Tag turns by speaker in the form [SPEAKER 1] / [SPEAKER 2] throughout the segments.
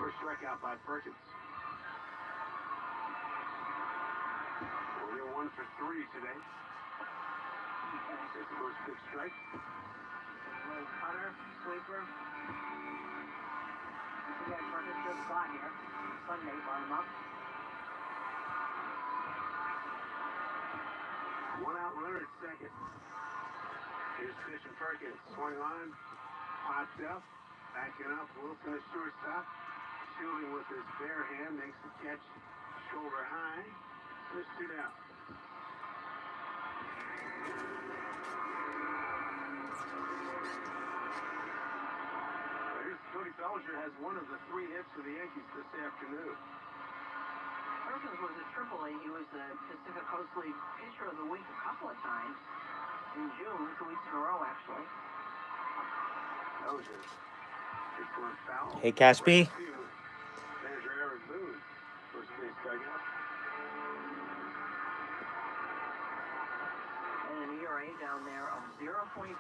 [SPEAKER 1] First strikeout by Perkins. Only 1 for 3 today. His first big strike.
[SPEAKER 2] Little cutter, sweeper. Again, Perkins just got here. Sunday, bottom up.
[SPEAKER 1] 1 out runner at second. Here's Fish and Perkins. Swing on. Pops up. Backing up. Wilson is shortstop. Shielding with his bare hand. Makes the catch. Shoulder high. There's 2 down. Cody Bellinger has one of the 3 hits for the Yankees this afternoon.
[SPEAKER 2] Perkins was at AAA. He was the Pacific Coast League Pitcher of the Week a couple of times. In June, 2 weeks in a row, actually.
[SPEAKER 1] Bellinger. Hits one foul.
[SPEAKER 3] Hey, Caspi.
[SPEAKER 1] Manager Eric Boone. First base dugout.
[SPEAKER 2] And an ERA down there of 0.55.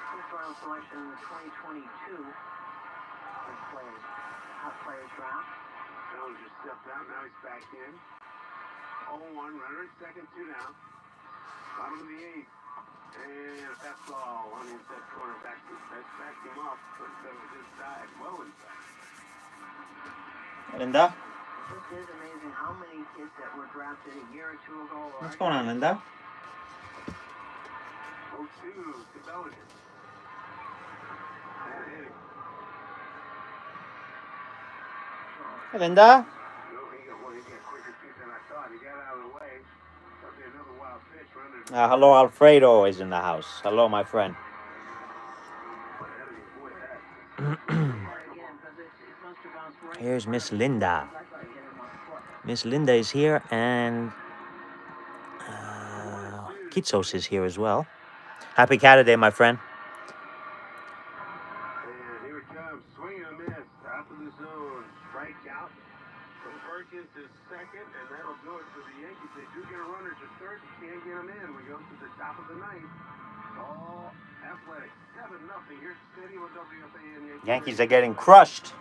[SPEAKER 2] First round selection in the 2022 Hot Players Draft.
[SPEAKER 1] Bellinger stepped out, now he's back in. 0-1, runner at second, 2 down. Bottom of the 8th. And a fastball on the inside corner. Backed him up, but that was inside, well inside.
[SPEAKER 3] Linda?
[SPEAKER 2] This is amazing how many kids that were drafted a year or 2 ago.
[SPEAKER 3] What's going on, Linda?
[SPEAKER 1] 0-2 to Bellinger.
[SPEAKER 3] Hey, Linda? Hello, Alfredo is in the house. Hello, my friend. Here's Miss Linda. Miss Linda is here, and Kitsos is here as well. Happy Caturday, my friend.
[SPEAKER 1] And here it comes. Swing and a miss. Top of the zone. Strikeout from Perkins is second, and that'll do it for the Yankees. They do get a runner to third. You can't get them in. We go to the top of the 9th. All Athletics. 7-0. Here's the stadium of WFAN.
[SPEAKER 3] Yankees are getting crushed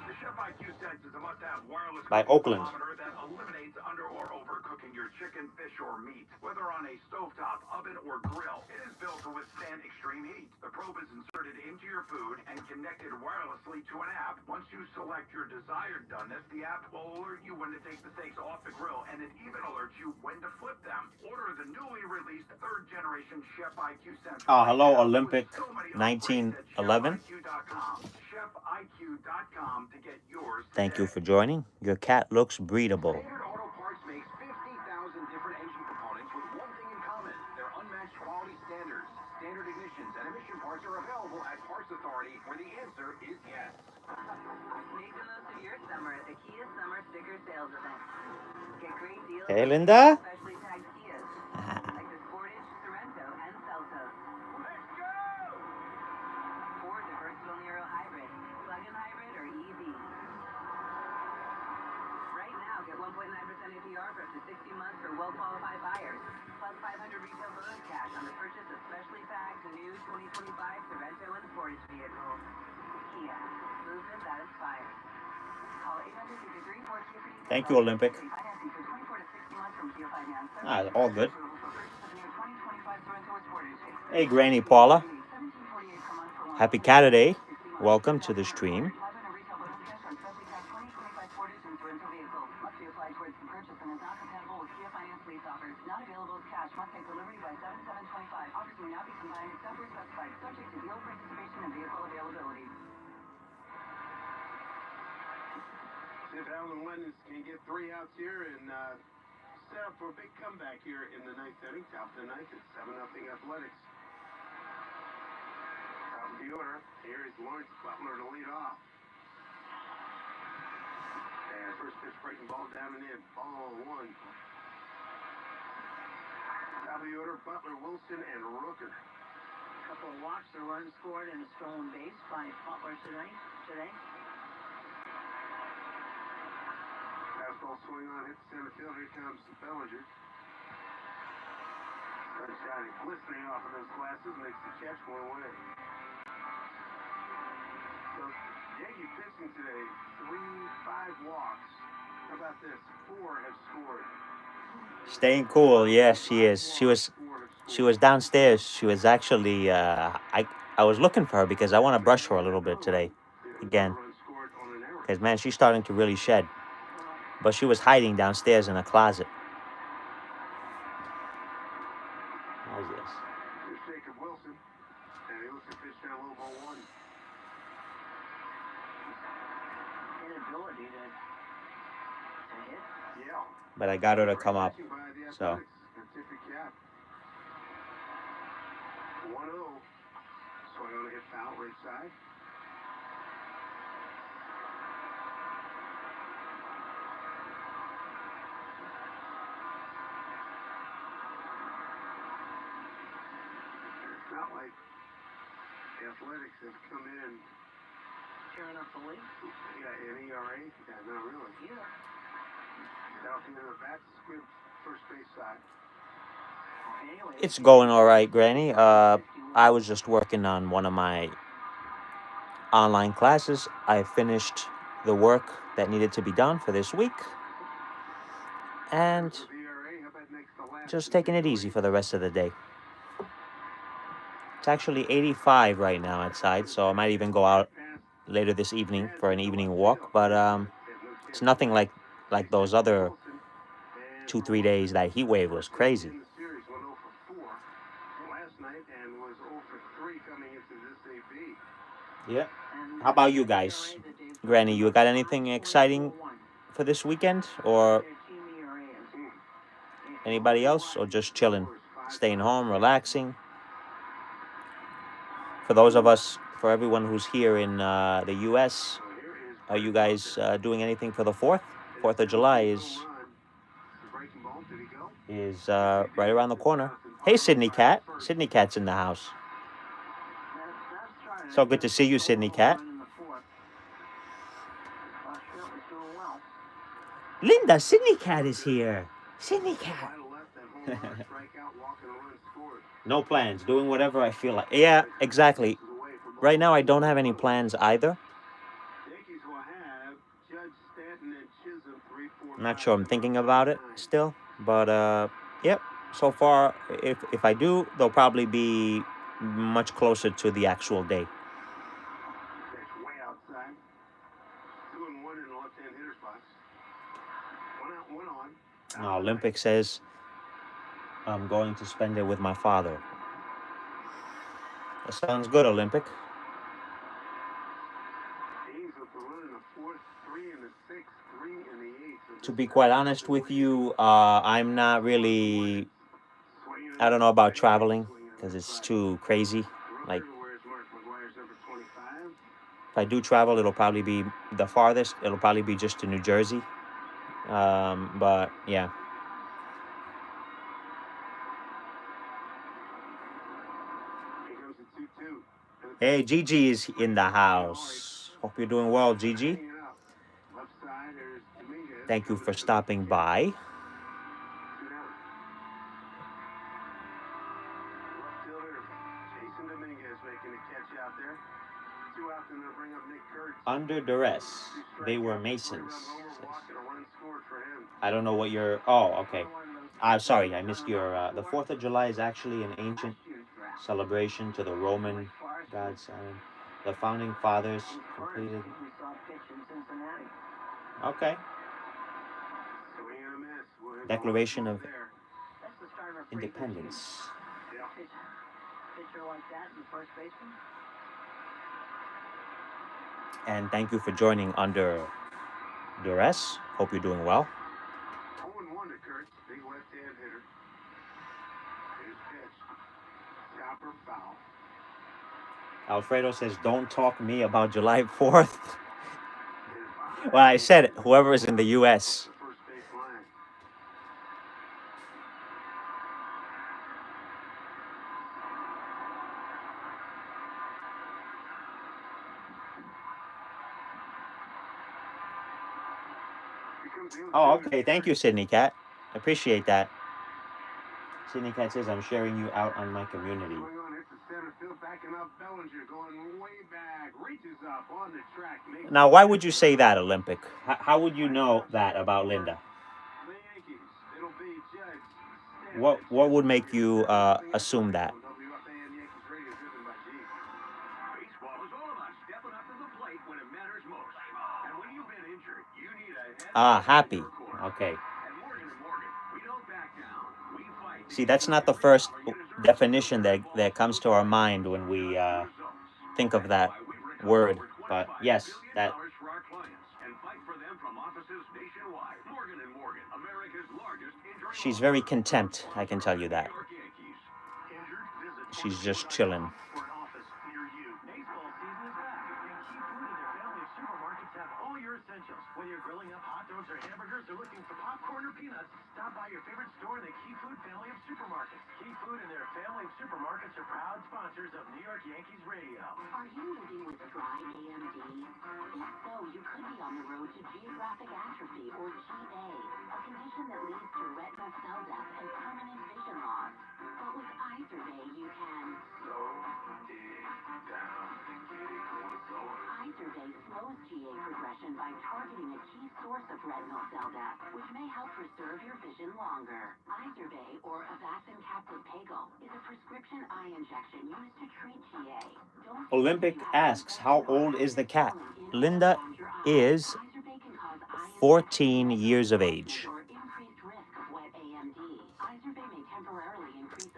[SPEAKER 3] by Oakland.
[SPEAKER 4] That eliminates under or overcooking your chicken, fish, or meat. Whether on a stovetop, oven, or grill, it is built to withstand extreme heat. The probe is inserted into your food and connected wirelessly to an app. Once you select your desired doneness, the app will alert you when to take the steaks off the grill, and it even alerts you when to flip them. Order the newly released 3rd-generation Chef IQ Central.
[SPEAKER 3] Oh, hello, Olympic 1911.
[SPEAKER 4] ChefIQ.com to get yours.
[SPEAKER 3] Thank you for joining. Your cat looks breedable.
[SPEAKER 4] Standard Auto Parts makes 50,000 different engine components with one thing in common. Their unmatched quality standards. Standard ignitions and emission parts are available at Parts Authority, where the answer is yes.
[SPEAKER 2] Make the most of your summer at the Kia Summer Sticker Sales Event. Get great deals.
[SPEAKER 3] Hey, Linda.
[SPEAKER 2] Especially tagged Kias, like the Sportage, Sorento, and Seltos.
[SPEAKER 4] Let's go!
[SPEAKER 2] Ford, the versatile Nero Hybrid, plug-in hybrid, or EV. Right now, get 1.9% APR for up to 60 months for well-qualified buyers, plus 500 retail bonus cash on the purchase of specially tagged new 2025 Sorento and Sportage vehicles. Kia, movement that inspires. Call 800-334-KIA.
[SPEAKER 3] Thank you, Olympic.
[SPEAKER 2] Financing for 24 to 60 months from Kia Finance.
[SPEAKER 3] All good.
[SPEAKER 2] For purchase of new 2025 Sorento and Sportage.
[SPEAKER 3] Hey, Granny Paula. Happy Caturday. Welcome to the stream.
[SPEAKER 1] If Alan Lennon can get 3 outs here and set up for a big comeback here in the 9th inning. Top of the 9th, it's 7-0 Athletics. Top of the order, here is Lawrence Butler to lead off. And first pitch breaking ball down and in. Ball 1. Top of the order, Butler, Wilson, and Rooker.
[SPEAKER 2] A couple of walks, a run scored, and a stolen base by Butler today.
[SPEAKER 1] Fastball swing on, hit center field. Here comes Bellinger. Sunshine is glistening off of those glasses, makes the catch one away. So, Yankee pitch pitching today. 5 walks. How about this? 4 have scored.
[SPEAKER 3] Staying cool. Yes, she is. She was downstairs. She was actually I was looking for her because I want to brush her a little bit today again. Because man, she's starting to really shed. But she was hiding downstairs in a closet. How's this?
[SPEAKER 1] Here's Jacob Wilson, and he looks to pitch down low ball 1.
[SPEAKER 2] Inability to hit.
[SPEAKER 1] Yeah.
[SPEAKER 3] But I got her to come up.
[SPEAKER 1] Pitching by the
[SPEAKER 3] So
[SPEAKER 1] Athletics. Gonna tip your cap. 1-0. Swing on a hit foul right side. It's not like the Athletics have come in.
[SPEAKER 2] Tearing up the lead.
[SPEAKER 1] Yeah, an ERA? Yeah, not really.
[SPEAKER 2] Yeah.
[SPEAKER 1] South end of the bat, squib first base side.
[SPEAKER 2] Anyway,
[SPEAKER 3] it's going all right, Granny. I was just working on one of my online classes. I finished the work that needed to be done for this week. And
[SPEAKER 1] With ERA, how about next to last?
[SPEAKER 3] just taking it easy for the rest of the day. It's actually 85 right now outside, so I might even go out later this evening for an evening walk. But it's nothing like those other 2-3 days. That heat wave was crazy.
[SPEAKER 1] In the series, went 0 for 4 last night and was 0 for 3 coming into this AB.
[SPEAKER 3] Yeah. How about you guys? Granny, you got anything exciting for this weekend? Or anybody else? Or just chilling? Staying home, relaxing? For those of us, for everyone who's here in the U.S., are you guys doing anything for the 4th? 4th of July is right around the corner. Hey, Sydney Cat. Sydney Cat's in the house. So good to see you, Sydney Cat. Linda, Sydney Cat is here. Sydney Cat. No plans. Doing whatever I feel like. Yeah, exactly. Right now, I don't have any plans either. I'm not sure. I'm thinking about it still. But, yep. So far, if I do, they'll probably be much closer to the actual day.
[SPEAKER 1] Way outside. 2-1 in the left-hand hitter's box. 1 out, 1 on.
[SPEAKER 3] Now, Olympic says I'm going to spend it with my father. That sounds good, Olympic.
[SPEAKER 1] A's with the run in the 4th, 3 in the 6th, 3 in the 8th.
[SPEAKER 3] To be quite honest with you, I'm not really. I don't know about traveling because it's too crazy. Like, if I do travel, it'll probably be the farthest. It'll probably be just to New Jersey. But yeah. Hey, Gigi is in the house. Hope you're doing well, Gigi. Thank you for stopping by. Under duress. They were Masons. I don't know what you're. Oh, okay. I'm sorry, I missed your. The 4th of July is actually an ancient celebration to the Roman gods. The founding fathers completed. Okay. Declaration of Independence. And thank you for joining Under Duress. Hope you're doing well.
[SPEAKER 1] 0-1 to Kurt, big left-hand hitter. His pitch. Chopper foul.
[SPEAKER 3] Alfredo says, don't talk me about July 4th. Well, I said it. Whoever is in the U.S.
[SPEAKER 1] First base line.
[SPEAKER 3] Oh, okay. Thank you, Sydney Cat. I appreciate that. Sydney Cat says, I'm sharing you out on my community.
[SPEAKER 1] Going on, it's the center field back Backing up, Bellinger going way back, reaches up on the track.
[SPEAKER 3] Now, why would you say that, Olympic? How would you know that about Linda?
[SPEAKER 1] The Yankees. It'll be Judge.
[SPEAKER 3] What would make you assume that?
[SPEAKER 1] WFAN Yankees Radio, driven by G.
[SPEAKER 4] Baseball is all about stepping up to the plate when it matters most. And when you've been injured, you need a head
[SPEAKER 3] Happy. Okay.
[SPEAKER 4] At Morgan & Morgan, we don't back down. We fight.
[SPEAKER 3] See, that's not the first definition that comes to our mind when we think of that word. But yes, that
[SPEAKER 4] For our clients and fight for them from offices nationwide. Morgan & Morgan, America's largest injury
[SPEAKER 3] she's very content, I can tell you that.
[SPEAKER 4] New York Yankees. Injured? Visit
[SPEAKER 3] She's just chilling.
[SPEAKER 4] for an office near you. Baseball season is back, and Key Food and their family of supermarkets have all your essentials. Whether you're grilling up hot dogs or hamburgers or looking for popcorn or peanuts, stop by your favorite store in the Key Food family of supermarkets. Key Food and their family of supermarkets are proud sponsors of New York Yankees Radio.
[SPEAKER 2] Are you living with dry AMD? If so, you could be on the road to geographic atrophy, or GA, a condition that leads to retinal cell death and permanent vision loss. But with Izervay, you can Izervay slows GA progression by targeting a key source of retinal cell death, which may help preserve your vision longer. Izervay, or Avastin capsid pagel, is a prescription eye injection used to treat GA.
[SPEAKER 3] Olympic asks, how old is the cat? Linda is 14 years of age.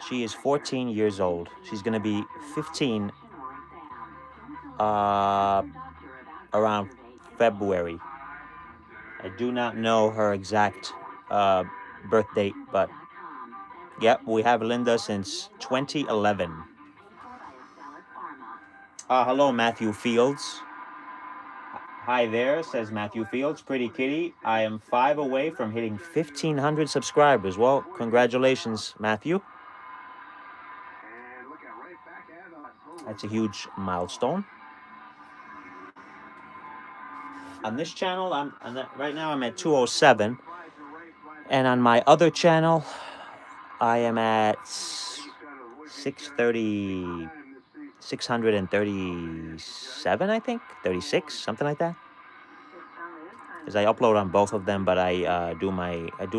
[SPEAKER 3] She is 14 years old. She's going to be 15 around February. I do not know her exact birth date, but yep, we have Linda since 2011. Hello, Matthew Fields. Hi there, says Matthew Fields. Pretty kitty. I am 5 away from hitting 1,500 subscribers. Well, congratulations, Matthew. That's a huge milestone. On this channel, right now I'm at 207, and on my other channel, I am at 637, I think, 36, something like that. Because I upload on both of them, but I do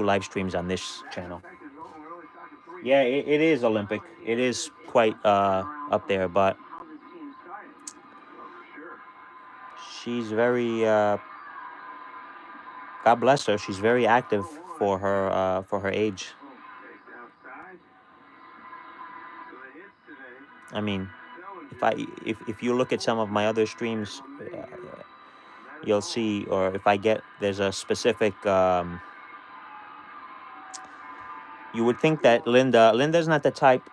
[SPEAKER 3] live streams on this channel. Yeah, it is Olympic. It is quite up there, but she's very God bless her. She's very active for her age. I mean, if you look at some of my other streams, you'll see, or if there's a specific. You would think that Linda's not the type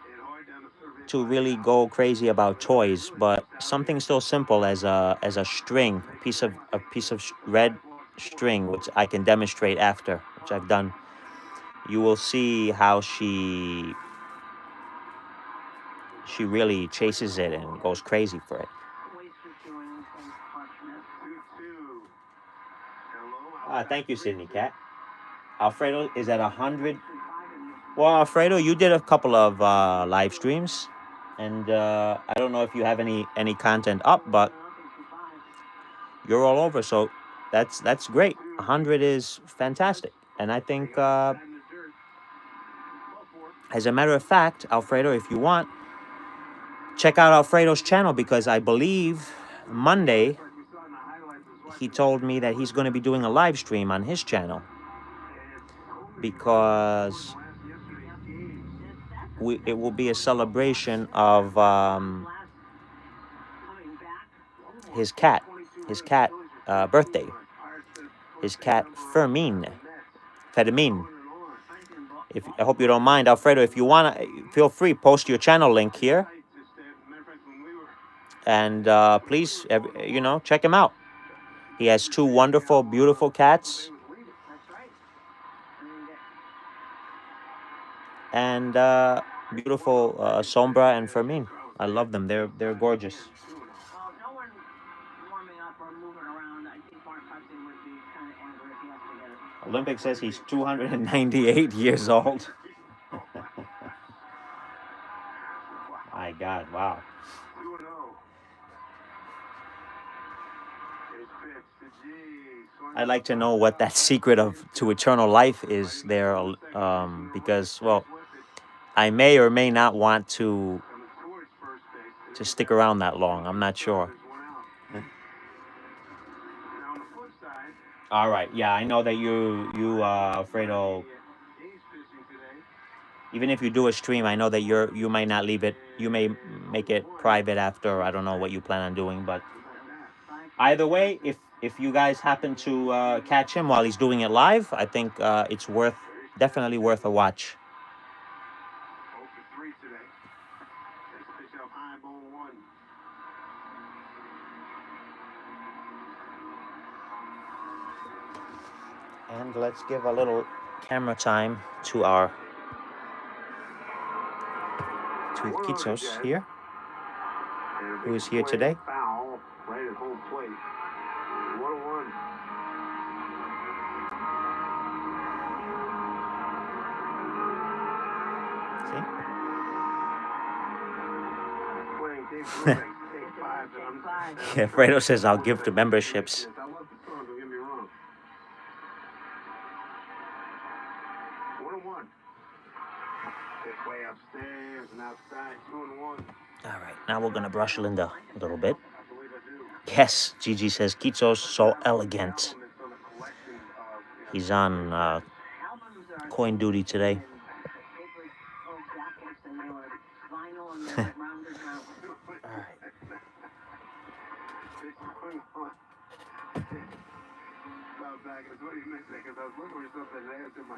[SPEAKER 3] to really go crazy about toys, but something so simple as a string, a piece of red string, which I can demonstrate after, which I've done. You will see how she really chases it and goes crazy for it. Thank you, Sydney Cat. Alfredo is at 100. Well, Alfredo, you did a couple of live streams, and I don't know if you have any content up, but you're all over, so that's great. 100 is fantastic, and I think, as a matter of fact, Alfredo, if you want, check out Alfredo's channel, because I believe Monday he told me that he's going to be doing a live stream on his channel, because it will be a celebration of his cat birthday. His cat Fermin. I hope you don't mind, Alfredo. If you wanna, feel free, post your channel link here, and please, check him out. He has 2 wonderful, beautiful cats, and beautiful Sombra and Fermin. I love them. They're gorgeous. Olympic says he's 298 years old. My God, wow. I'd like to know what that secret of to eternal life is there, because, well, I may or may not want to stick around that long. I'm not sure. All right, yeah, I know that you Fredo. Even if you do a stream, I know that you might not leave it. You may make it private after. I don't know what you plan on doing, but either way, if you guys happen to catch him while he's doing it live, I think it's definitely worth a watch. And let's give a little camera time to Kitsos here, who is here today.
[SPEAKER 1] Foul right at home plate. 1-1.
[SPEAKER 3] Yeah, Fredo says I'll give to memberships.
[SPEAKER 1] I love the song, don't get me wrong. 1-1. It's way upstairs and outside, 2-1.
[SPEAKER 3] All right, now we're gonna brush Linda a little bit. Yes, Gigi says Kitsos so elegant. He's on coin duty today. All right.
[SPEAKER 1] That's what he meant, because I was looking for something today. I said, I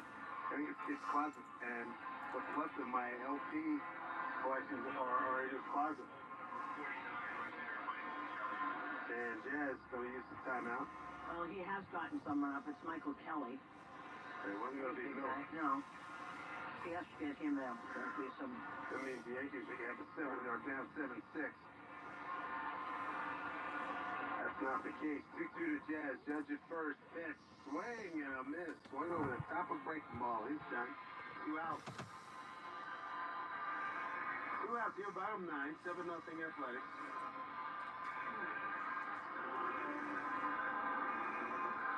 [SPEAKER 1] think it's his closet, and what's left of my LP collections are in his closet. And Jazz, so he used to time out.
[SPEAKER 2] Well, he has gotten some run up. It's Michael Kelly.
[SPEAKER 1] It wasn't going to be Bill.
[SPEAKER 2] No. He has to get him out. There'll be some.
[SPEAKER 1] That means the Yankees have a 7 or down 7-6. That's not the case. 2-2 to Jazz. Judge at first. Pitch. Swing and a miss. Swing over the top of breaking ball. He's done. 2 outs. 2 outs here, bottom 9. 7-0 Athletics.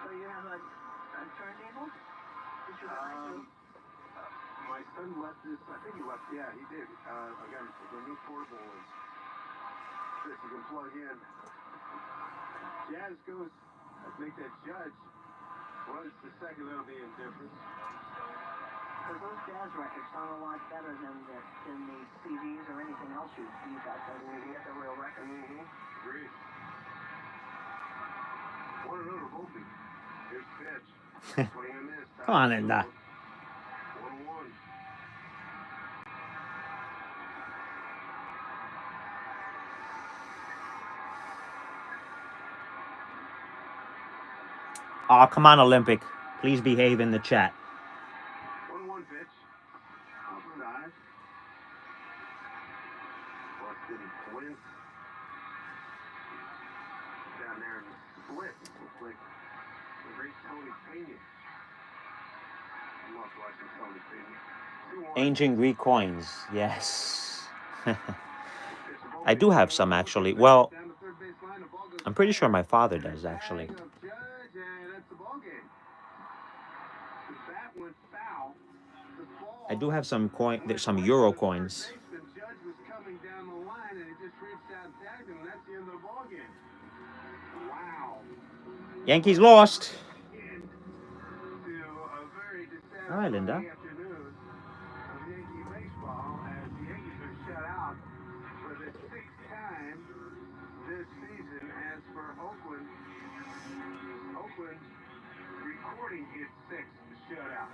[SPEAKER 2] So you have a turntable? Did you
[SPEAKER 1] my son left this. I think he left. Yeah, he did. I got the new portable is that you can plug in. Jazz goes. I think that Judge runs the second. That'll be indifference.
[SPEAKER 2] Because those jazz records sound a lot better than the CDs or anything else you got. You get the real record.
[SPEAKER 1] Agreed. 1-0 to Volpe. Here's pitch. Swing and miss.
[SPEAKER 3] Come on, Linda.
[SPEAKER 1] 1-1.
[SPEAKER 3] Oh, come on, Olympic. Please behave in the chat.
[SPEAKER 1] 1-1 pitch. Outside. Busted Twins. Down there in the split. Looks like the great Tony Pena. I love watching Tony Pena.
[SPEAKER 3] Ancient Greek coins. Yes. I do have some, actually. Well, I'm pretty sure my father does, actually. I do have some some euro coins. Yankees lost. All right, Linda.
[SPEAKER 1] This season, as for Oakland recording its 6th shutout.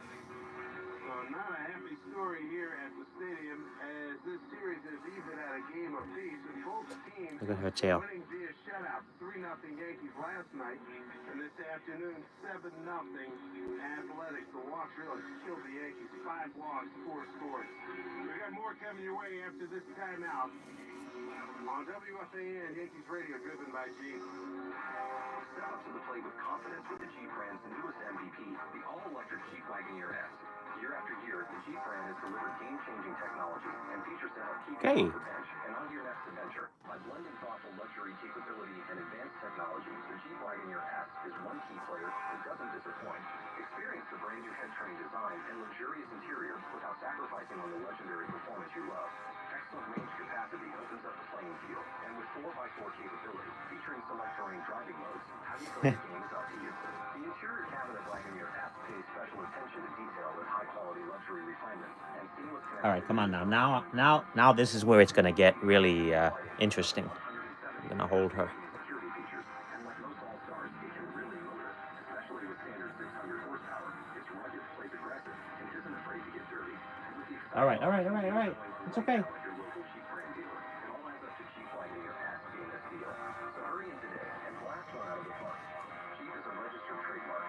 [SPEAKER 1] So not a happy story here at the stadium, as this series is even at a game apiece, and both teams
[SPEAKER 3] Look at her tail.
[SPEAKER 1] winning via shutout. 3-0 Yankees last night, and this afternoon 7-0 Athletics. The walks really killed the Yankees. 5 walks, 4 scores. We got more coming your way after this timeout. On WFAN, Yankees Radio, driven by G.
[SPEAKER 4] Step up to the plate with confidence with the Jeep brand's newest MVP, the all-electric Jeep Wagoneer S. Year after year, the Jeep brand has delivered game-changing technology and features to help keep you on the bench and on to your next adventure. By blending thoughtful luxury capability and advanced technology, technology, the Jeep Wagoneer S is one key player that doesn't disappoint. Experience the brand new head-turning design and luxurious interior without sacrificing on the legendary performance you love. Excellent range capacity opens up the playing field, and with 4x4 capability, featuring select terrain driving modes, how you play the game is up to you. The interior cabin of Wagoneer S pays special attention to detail with high-quality luxury refinements and seamless connectivity.
[SPEAKER 3] All right, come on now. Now this is where it's gonna get really interesting. I'm gonna hold her.
[SPEAKER 4] Security features, and like most All-Stars, it can really move it, especially with standard 600 horsepower. It's rugged, plays aggressive, and isn't afraid to get dirty. And with the
[SPEAKER 3] All right. It's okay.
[SPEAKER 4] at your local Jeep brand dealer, it all adds up to Jeep Wagoneer S being this deal. So hurry in today and blast one out of the park. Jeep is a registered trademark.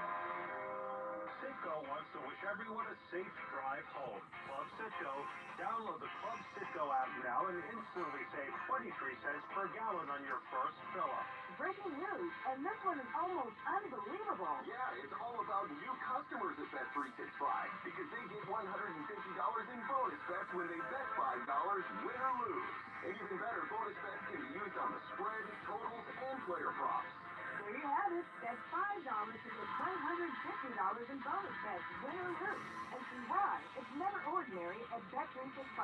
[SPEAKER 1] Citgo wants to wish everyone a safe drive home. Club Citgo. Download the Club Citgo app now and instantly save 23 cents per gallon on your first fill-up.
[SPEAKER 2] Breaking news, and this one is almost unbelievable.
[SPEAKER 4] Yeah, it's all about new customers at Bet365 because they get $150 in bonus bets when they bet $5, win or lose. And even better, bonus bets can be used on the spread, totals, and player props.
[SPEAKER 2] There you have it. That's $5 to get $150 in bonus bets, win or lose. And see why it's never ordinary at Bet365.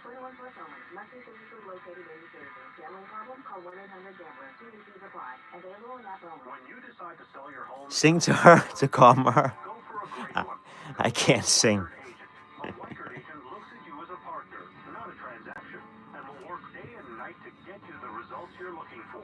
[SPEAKER 2] 21 plus only. Must be physically located in New Jersey. Gambling problem? Call 1-800-GAMBLER. TVCs apply. Available in app only.
[SPEAKER 1] When you decide to sell your home,
[SPEAKER 3] Sing to her to calm her.
[SPEAKER 1] go for a great one.
[SPEAKER 3] I can't sing.
[SPEAKER 1] A Weichert agent looks at you as a partner, not a transaction, and will work day and night to get you the results you're looking for.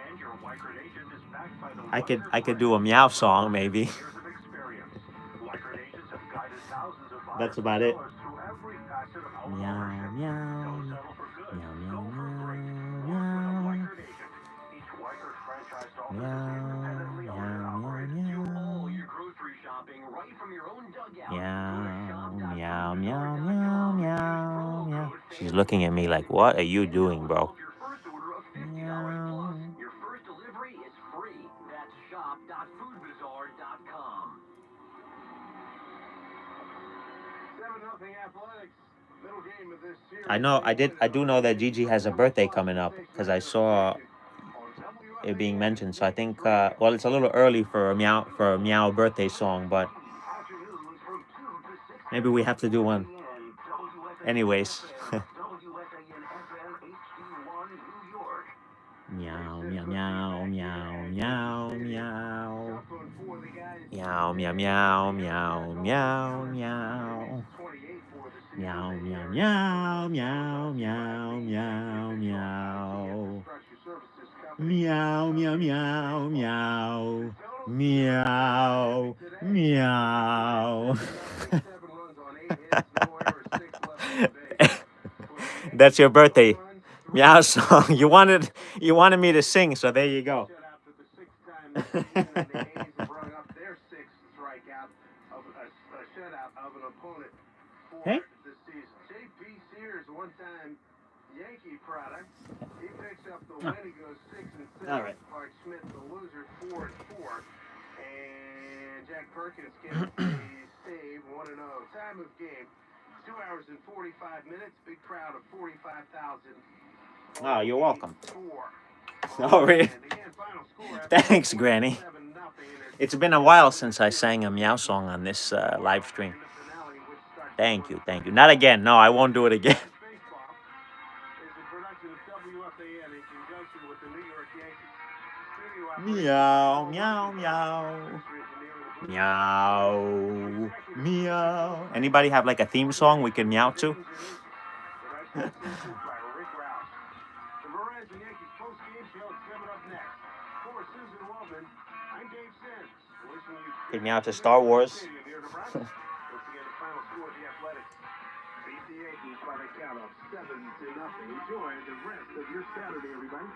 [SPEAKER 1] And your Weichert agent is backed by the
[SPEAKER 3] I could do a meow song maybe.
[SPEAKER 1] years of experience. Weichert agents have guided thousands of buyers
[SPEAKER 3] That's about it.
[SPEAKER 1] and sellers through every facet of home
[SPEAKER 3] Meow
[SPEAKER 1] ownership.
[SPEAKER 3] meow.
[SPEAKER 1] Don't settle for good.
[SPEAKER 3] Meow
[SPEAKER 1] Go
[SPEAKER 3] meow
[SPEAKER 1] for great.
[SPEAKER 3] meow
[SPEAKER 1] Work with a
[SPEAKER 3] meow.
[SPEAKER 1] Weichert agent. Each Weichert franchised office is
[SPEAKER 3] Meow
[SPEAKER 1] independently owned and
[SPEAKER 3] meow
[SPEAKER 1] operated.
[SPEAKER 3] meow
[SPEAKER 4] Do all
[SPEAKER 3] meow.
[SPEAKER 4] your grocery shopping right from your own dugout.
[SPEAKER 3] Meow meow meow meow meow. She's looking at me like, what are you doing, bro?
[SPEAKER 4] Your first order of $50
[SPEAKER 3] Meow.
[SPEAKER 4] plus. Your first delivery is free. That's shop.foodbazaar.com.
[SPEAKER 1] 7-0 Athletics. Middle game of this series.
[SPEAKER 3] I do know that Gigi has a birthday coming up because I saw it being mentioned. So I think, well, it's a little early for a meow birthday song, but maybe we have to do one. Anyways. Meow meow meow meow meow meow. Meow meow meow meow meow meow. Meow meow meow meow meow meow meow. Meow meow meow meow. Meow meow. That's your birthday meow song. You wanted me to sing, so there you go. Hey.
[SPEAKER 1] JP Sears, one-time Yankee product. He picks up the win. He goes 6-6.
[SPEAKER 3] All right.
[SPEAKER 1] Clark Smith, the loser, 4-4. And Jack Perkins gets the save, 1-0. Time of game, 2 hours and 45 minutes. Big crowd of 45,000.
[SPEAKER 3] Oh, you're welcome.
[SPEAKER 1] 4.
[SPEAKER 3] Oh, really?
[SPEAKER 1] And again, final score after
[SPEAKER 3] Thanks, Granny.
[SPEAKER 1] 7-0.
[SPEAKER 3] It's been a while since I sang a meow song on this live stream. Thank you. Not again. No, I won't do it again.
[SPEAKER 1] Baseball is a production of WFAN in conjunction with the New York Yankees.
[SPEAKER 3] Meow, meow, meow. Meow, meow. Anybody have like a theme song we can meow to? Can meow to Star Wars.
[SPEAKER 1] Enjoy the rest of your Saturday, everybody.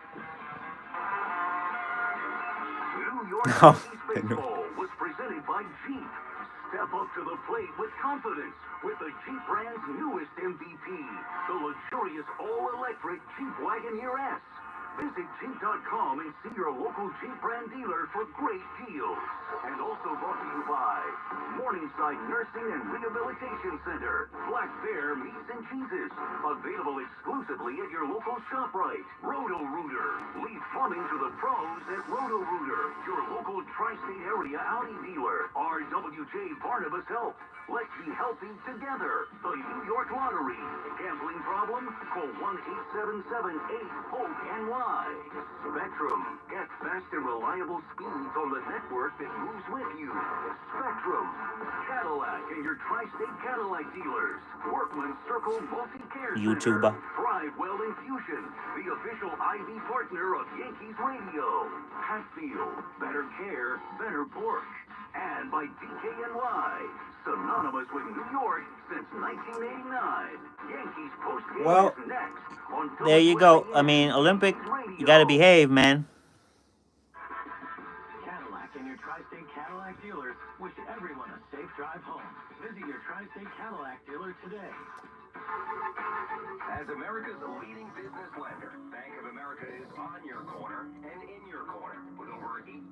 [SPEAKER 4] New York
[SPEAKER 3] Oh,
[SPEAKER 4] Yankees baseball was presented by Jeep. Step up to the plate with confidence with the Jeep brand's newest MVP, the luxurious all-electric Jeep Wagoneer S.
[SPEAKER 5] Visit Jeep.com and see your local Jeep brand dealer for great deals. And also brought to you by Morningside Nursing and Rehabilitation Center. Black Bear Meats and Cheeses. Available exclusively at your local ShopRite. Roto-Rooter. Leave plumbing to the pros at Roto-Rooter. Your local tri-state area Audi dealer. RWJ Barnabas Health. Let's be healthy together. The New York Lottery. Gambling problem? Call 1-877-8-HOPE-NY. Spectrum. Get fast and reliable speeds on the network that moves with you. Spectrum. Cadillac and your tri-state Cadillac dealers. Workman Circle Multi-Care
[SPEAKER 3] YouTuber.
[SPEAKER 5] Center. Thrive Well Infusion. The official IV partner of Yankees Radio. Hatfield. Better care, better pork. And by DKNY, synonymous with New York since 1989. Yankees post-game
[SPEAKER 3] Well,
[SPEAKER 5] is next on
[SPEAKER 3] there you go. I mean, Olympic, you got to behave, man.
[SPEAKER 6] Cadillac and your tri-state Cadillac dealers wish everyone a safe drive home. Visit your tri-state Cadillac dealer today.
[SPEAKER 4] As America's leading business lender, Bank of America is on your corner and in your corner. With over $18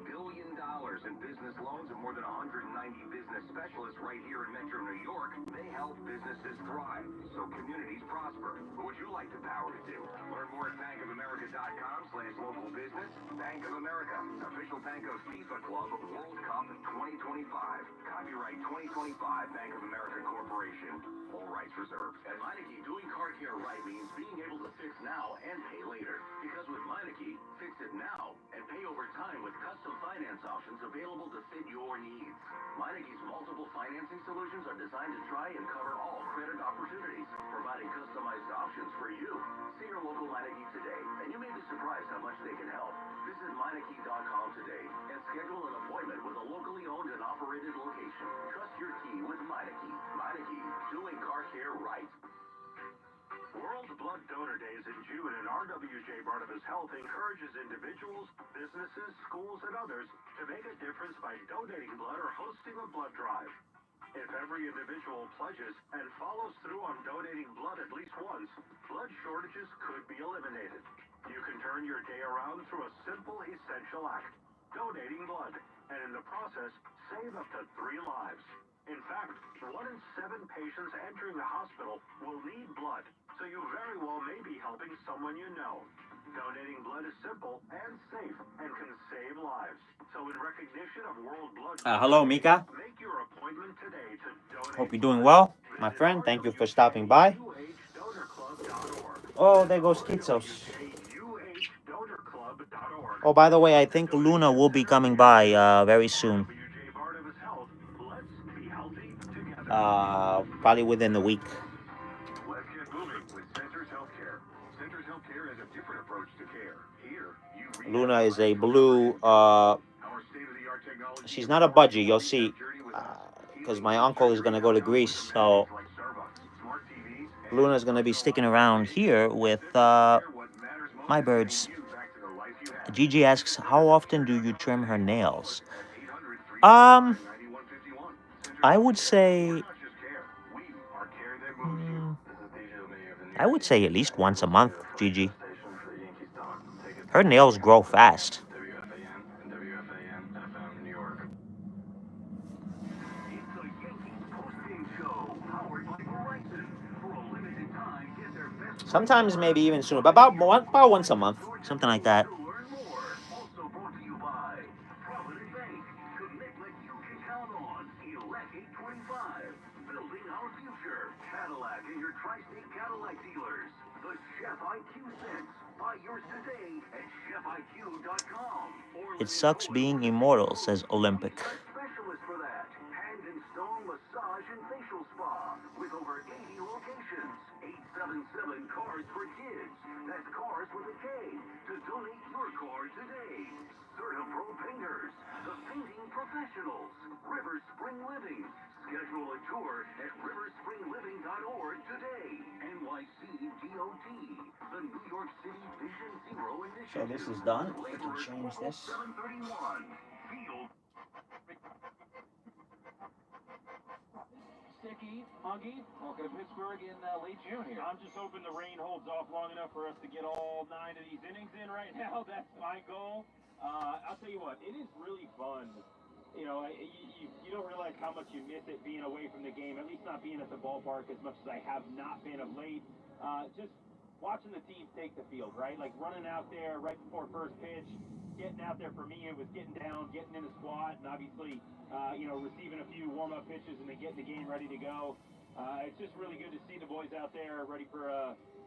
[SPEAKER 4] billion in business loans and more than 190 business specialists right here in Metro New York, they help businesses thrive so communities prosper. Who would you like the power to do? Learn more at bankofamerica.com/local business. Bank of America, official bank of FIFA Club World Cup 2025. Copyright 2025 Bank of America Corporation. All rights reserved.
[SPEAKER 6] At Meineke, doing car care right means being able to fix now and pay later. Because with Meineke, fix it now and pay over time with custom finance options available to fit your needs. Meineke's multiple financing solutions are designed to try and cover all credit opportunities, providing customized options for you. See your local Meineke today, and you may be surprised how much they can help. Visit Meineke.com today and schedule an appointment with a locally owned and operated location. Trust your key with Meineke. Meineke, doing car care right.
[SPEAKER 1] World Blood Donor Days in June, and RWJ Barnabas Health encourages individuals, businesses, schools, and others to make a difference by donating blood or hosting a blood drive. If every individual pledges and follows through on donating blood at least once, blood shortages could be eliminated. You can turn your day around through a simple, essential act, donating blood, and in the process, save up to 3 lives. In fact, 1 in 7 patients entering the hospital will need blood, so you very well may be helping someone you know. Donating blood is simple and safe and can save lives. So in recognition of World Blood
[SPEAKER 3] Hello, Mika.
[SPEAKER 1] make your appointment today to donate.
[SPEAKER 3] Hope you're doing well, my friend. Thank you for stopping by. Oh, there goes Kitsos. Oh, by the way, I think Luna will be coming by very soon. Probably within the week.
[SPEAKER 4] Let's get moving with Centers Healthcare. Centers Healthcare has a different approach to care. Here, you
[SPEAKER 3] Luna is a blue.
[SPEAKER 4] our state-of-the-art technology.
[SPEAKER 3] She's not a budgie. You'll see, because my uncle is gonna go to Greece, so Luna is gonna be sticking around here with my birds. Gigi asks, how often do you trim her nails? I would say at least once a month, Gigi. Her nails grow fast. Sometimes maybe even sooner, but about once a month, something like that. It sucks being immortal, says Olympic.
[SPEAKER 5] Specialist for that. Hand and Stone Massage and Facial Spa with over 80 locations. 877 Cars for Kids. That's Cars with a K. To donate your car today. CertaPro Painters. The Painting Professionals. River Spring Living. Schedule a tour at riverspringliving.org today. NYC DOT. The New York City Vision Zero Initiative.
[SPEAKER 3] So this is done. We can change this.
[SPEAKER 5] 731. Field.
[SPEAKER 7] sticky, muggy. Welcome to Pittsburgh in late June here.
[SPEAKER 1] I'm just hoping the rain holds off long enough for us to get all 9 of these innings in right now. That's my goal. I'll tell you what, it is really fun. You know, you don't realize how much you miss it being away from the game, at least not being at the ballpark as much as I have not been of late. Just watching the team take the field, right? Like running out there right before first pitch, getting out there for me, it was getting down, getting in the squat, and obviously, receiving a few warm-up pitches and then getting the game ready to go. It's just really good to see the boys out there ready for,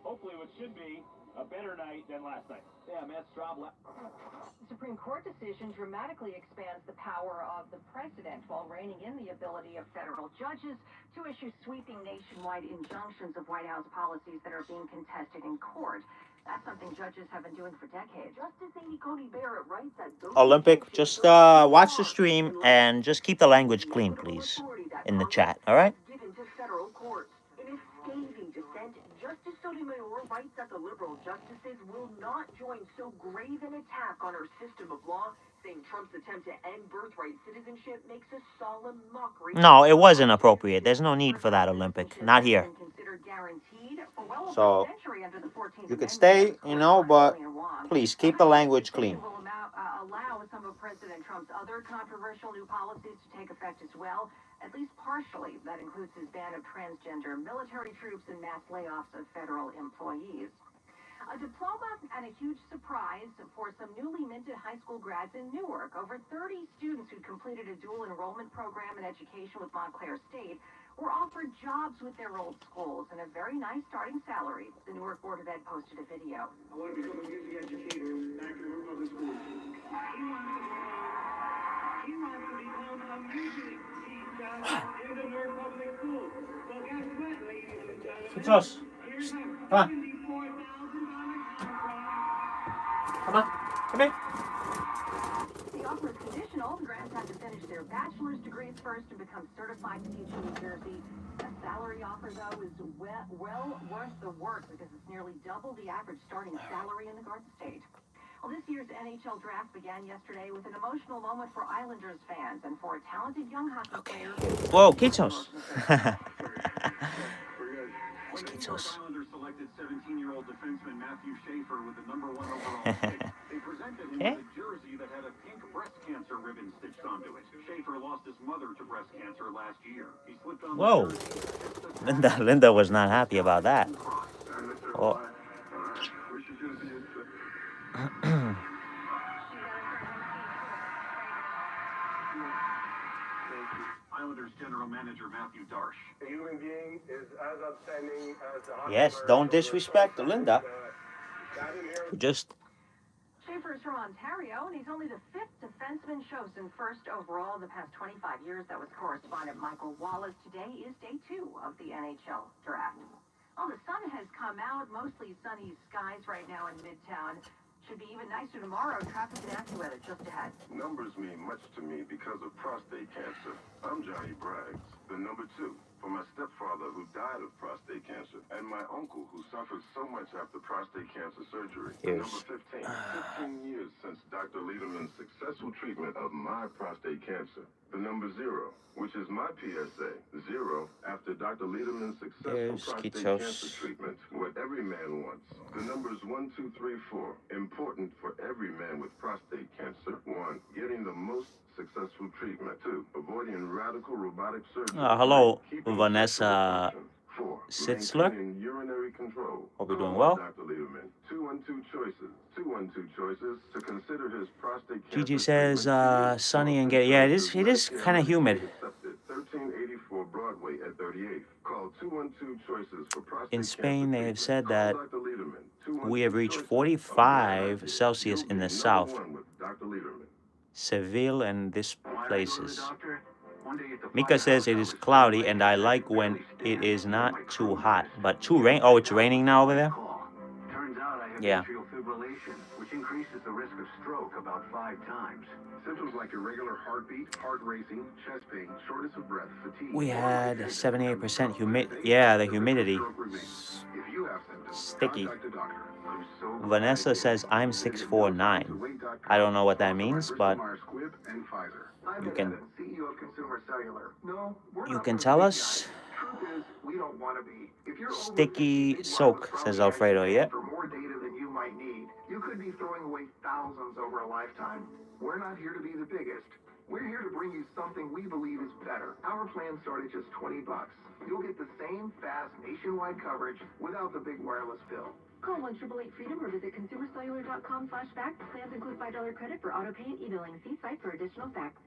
[SPEAKER 1] hopefully what should be a better night than last night.
[SPEAKER 7] Yeah, Matt Straub.
[SPEAKER 8] The Supreme Court decision dramatically expands the power of the president while reining in the ability of federal judges to issue sweeping nationwide injunctions of White House policies that are being contested in court. That's something judges have been doing for decades. Justice Amy Coney Barrett writes that
[SPEAKER 3] Olympic, just watch the stream and just keep the language clean, please, in the chat. All right.
[SPEAKER 8] Given to federal courts. In his scathing dissent, Justice Sotomayor writes that the liberal justices will not join so grave an attack on our system of law, saying Trump's attempt to end birthright citizenship makes a solemn mockery.
[SPEAKER 3] No, it wasn't appropriate. There's no need for that, Olympic. Not here. So you could stay, but please keep the language clean.
[SPEAKER 8] Will allow some of President Trump's other controversial new policies to take effect as well, at least partially. That includes his ban of transgender military troops and mass layoffs of federal employees. A diploma and a huge surprise for some newly minted high school grads in Newark. Over 30 students who completed a dual enrollment program in education with Montclair State were offered jobs with their old schools and a very nice starting salary. The Newark Board of Ed posted a video.
[SPEAKER 1] I want to become a music educator back in the room of the school. He wants to become a music teacher in the Newark Public Schools. Well, guess what, ladies and gentlemen? Here's a $74,000 contract.
[SPEAKER 3] Come on. Come here.
[SPEAKER 8] The offer is conditional. The grads have to finish their bachelor's degrees first to become certified to teach in New Jersey. The salary offer, though, is well worth the work because it's nearly double the average starting salary in the Garden State. Well, this year's NHL draft began yesterday with an emotional moment for Islanders fans and for a talented young hockey player.
[SPEAKER 3] Whoa, Kitos.
[SPEAKER 4] Kitos. Islanders selected 17-year-old defenseman Matthew Schaefer with the #1 overall pick. They presented him with a jersey that had a pink breast cancer ribbon stitched onto it. Schaefer lost his mother to breast cancer last year. He slipped on
[SPEAKER 3] Whoa.
[SPEAKER 4] the jersey.
[SPEAKER 3] Linda was not happy about that. Oh.
[SPEAKER 4] Islanders general manager Matthew Darsh.
[SPEAKER 1] A human being is as outstanding as a hockey
[SPEAKER 3] Yes,
[SPEAKER 1] player.
[SPEAKER 3] don't disrespect Linda. Just
[SPEAKER 8] Schaefer is from Ontario, and he's only the 5th defenseman chosen first overall in the past 25 years. That was correspondent Michael Wallace. Today is day 2 of the NHL draft. Well, the sun has come out. Mostly sunny skies right now in Midtown. Should be even nicer tomorrow. Traffic and AccuWeather just ahead.
[SPEAKER 9] Numbers mean much to me because of prostate cancer. I'm Johnny Braggs, the number 2 for my stepfather who died of prostate cancer and my uncle who suffered so much after prostate cancer surgery. The number 15. 15 years since Dr. Lederman's successful treatment of my prostate cancer. The number 0, which is my PSA. 0 after Dr. Lederman's successful prostate cancer treatment. What every man wants. The numbers 1, 2, 3, 4. Important for every man with prostate cancer. 1. Getting the most successful treatment. 2. Avoiding radical robotic surgery.
[SPEAKER 3] hello, Vanessa
[SPEAKER 9] 4.
[SPEAKER 3] Sitzler.
[SPEAKER 9] Maintaining urinary control.
[SPEAKER 3] Hope you're doing well.
[SPEAKER 9] Dr. Lederman. 212 choices. 212 choices to consider his prostate cancer.
[SPEAKER 3] Gigi says sunny and get. Yeah, it is kind of humid.
[SPEAKER 9] 1384 Broadway at 38th. Call 212 choices for prostate
[SPEAKER 3] In Spain, they have said that
[SPEAKER 9] Dr. Lederman.
[SPEAKER 3] we have reached 45 Celsius in the south.
[SPEAKER 9] Dr. Lederman.
[SPEAKER 3] Seville and these places. Mika says it is cloudy and I like when it is not too hot, but too rain. Oh, it's raining now over there?
[SPEAKER 5] Turns out I have
[SPEAKER 3] Yeah.
[SPEAKER 5] atrial fibrillation, which increases the risk of stroke about 5 times.
[SPEAKER 9] Symptoms like irregular heartbeat, heart racing, chest pain, shortness of breath, fatigue.
[SPEAKER 3] We had 78% Yeah, the humidity.
[SPEAKER 9] If you have symptoms,
[SPEAKER 3] Sticky.
[SPEAKER 9] contact a doctor. I'm so glad
[SPEAKER 3] Vanessa says I'm 6'4'9". I don't know what that means, but
[SPEAKER 9] Squibb and Pfizer.
[SPEAKER 3] you can
[SPEAKER 9] CEO of Consumer Cellular. No, we're
[SPEAKER 3] you
[SPEAKER 9] not
[SPEAKER 3] can
[SPEAKER 9] those
[SPEAKER 3] tell
[SPEAKER 9] big
[SPEAKER 3] us.
[SPEAKER 9] guys.
[SPEAKER 10] is, we don't want to be. If you're over 50,
[SPEAKER 3] Sticky
[SPEAKER 10] big wireless
[SPEAKER 3] soak,
[SPEAKER 10] probably
[SPEAKER 3] says
[SPEAKER 10] has you
[SPEAKER 3] Alfredo.
[SPEAKER 10] paying
[SPEAKER 3] Yep.
[SPEAKER 10] for more data than you might need. You could be throwing away thousands over a lifetime. We're not here to be the biggest. We're here to bring you something we believe is better. Our plan started just $20. You'll get the same fast nationwide coverage without the big wireless bill.
[SPEAKER 8] Call 1-888-FREEDOM or visit consumercellular.com/facts. Plans include $5 credit for auto pay and e-billing. See site for additional facts.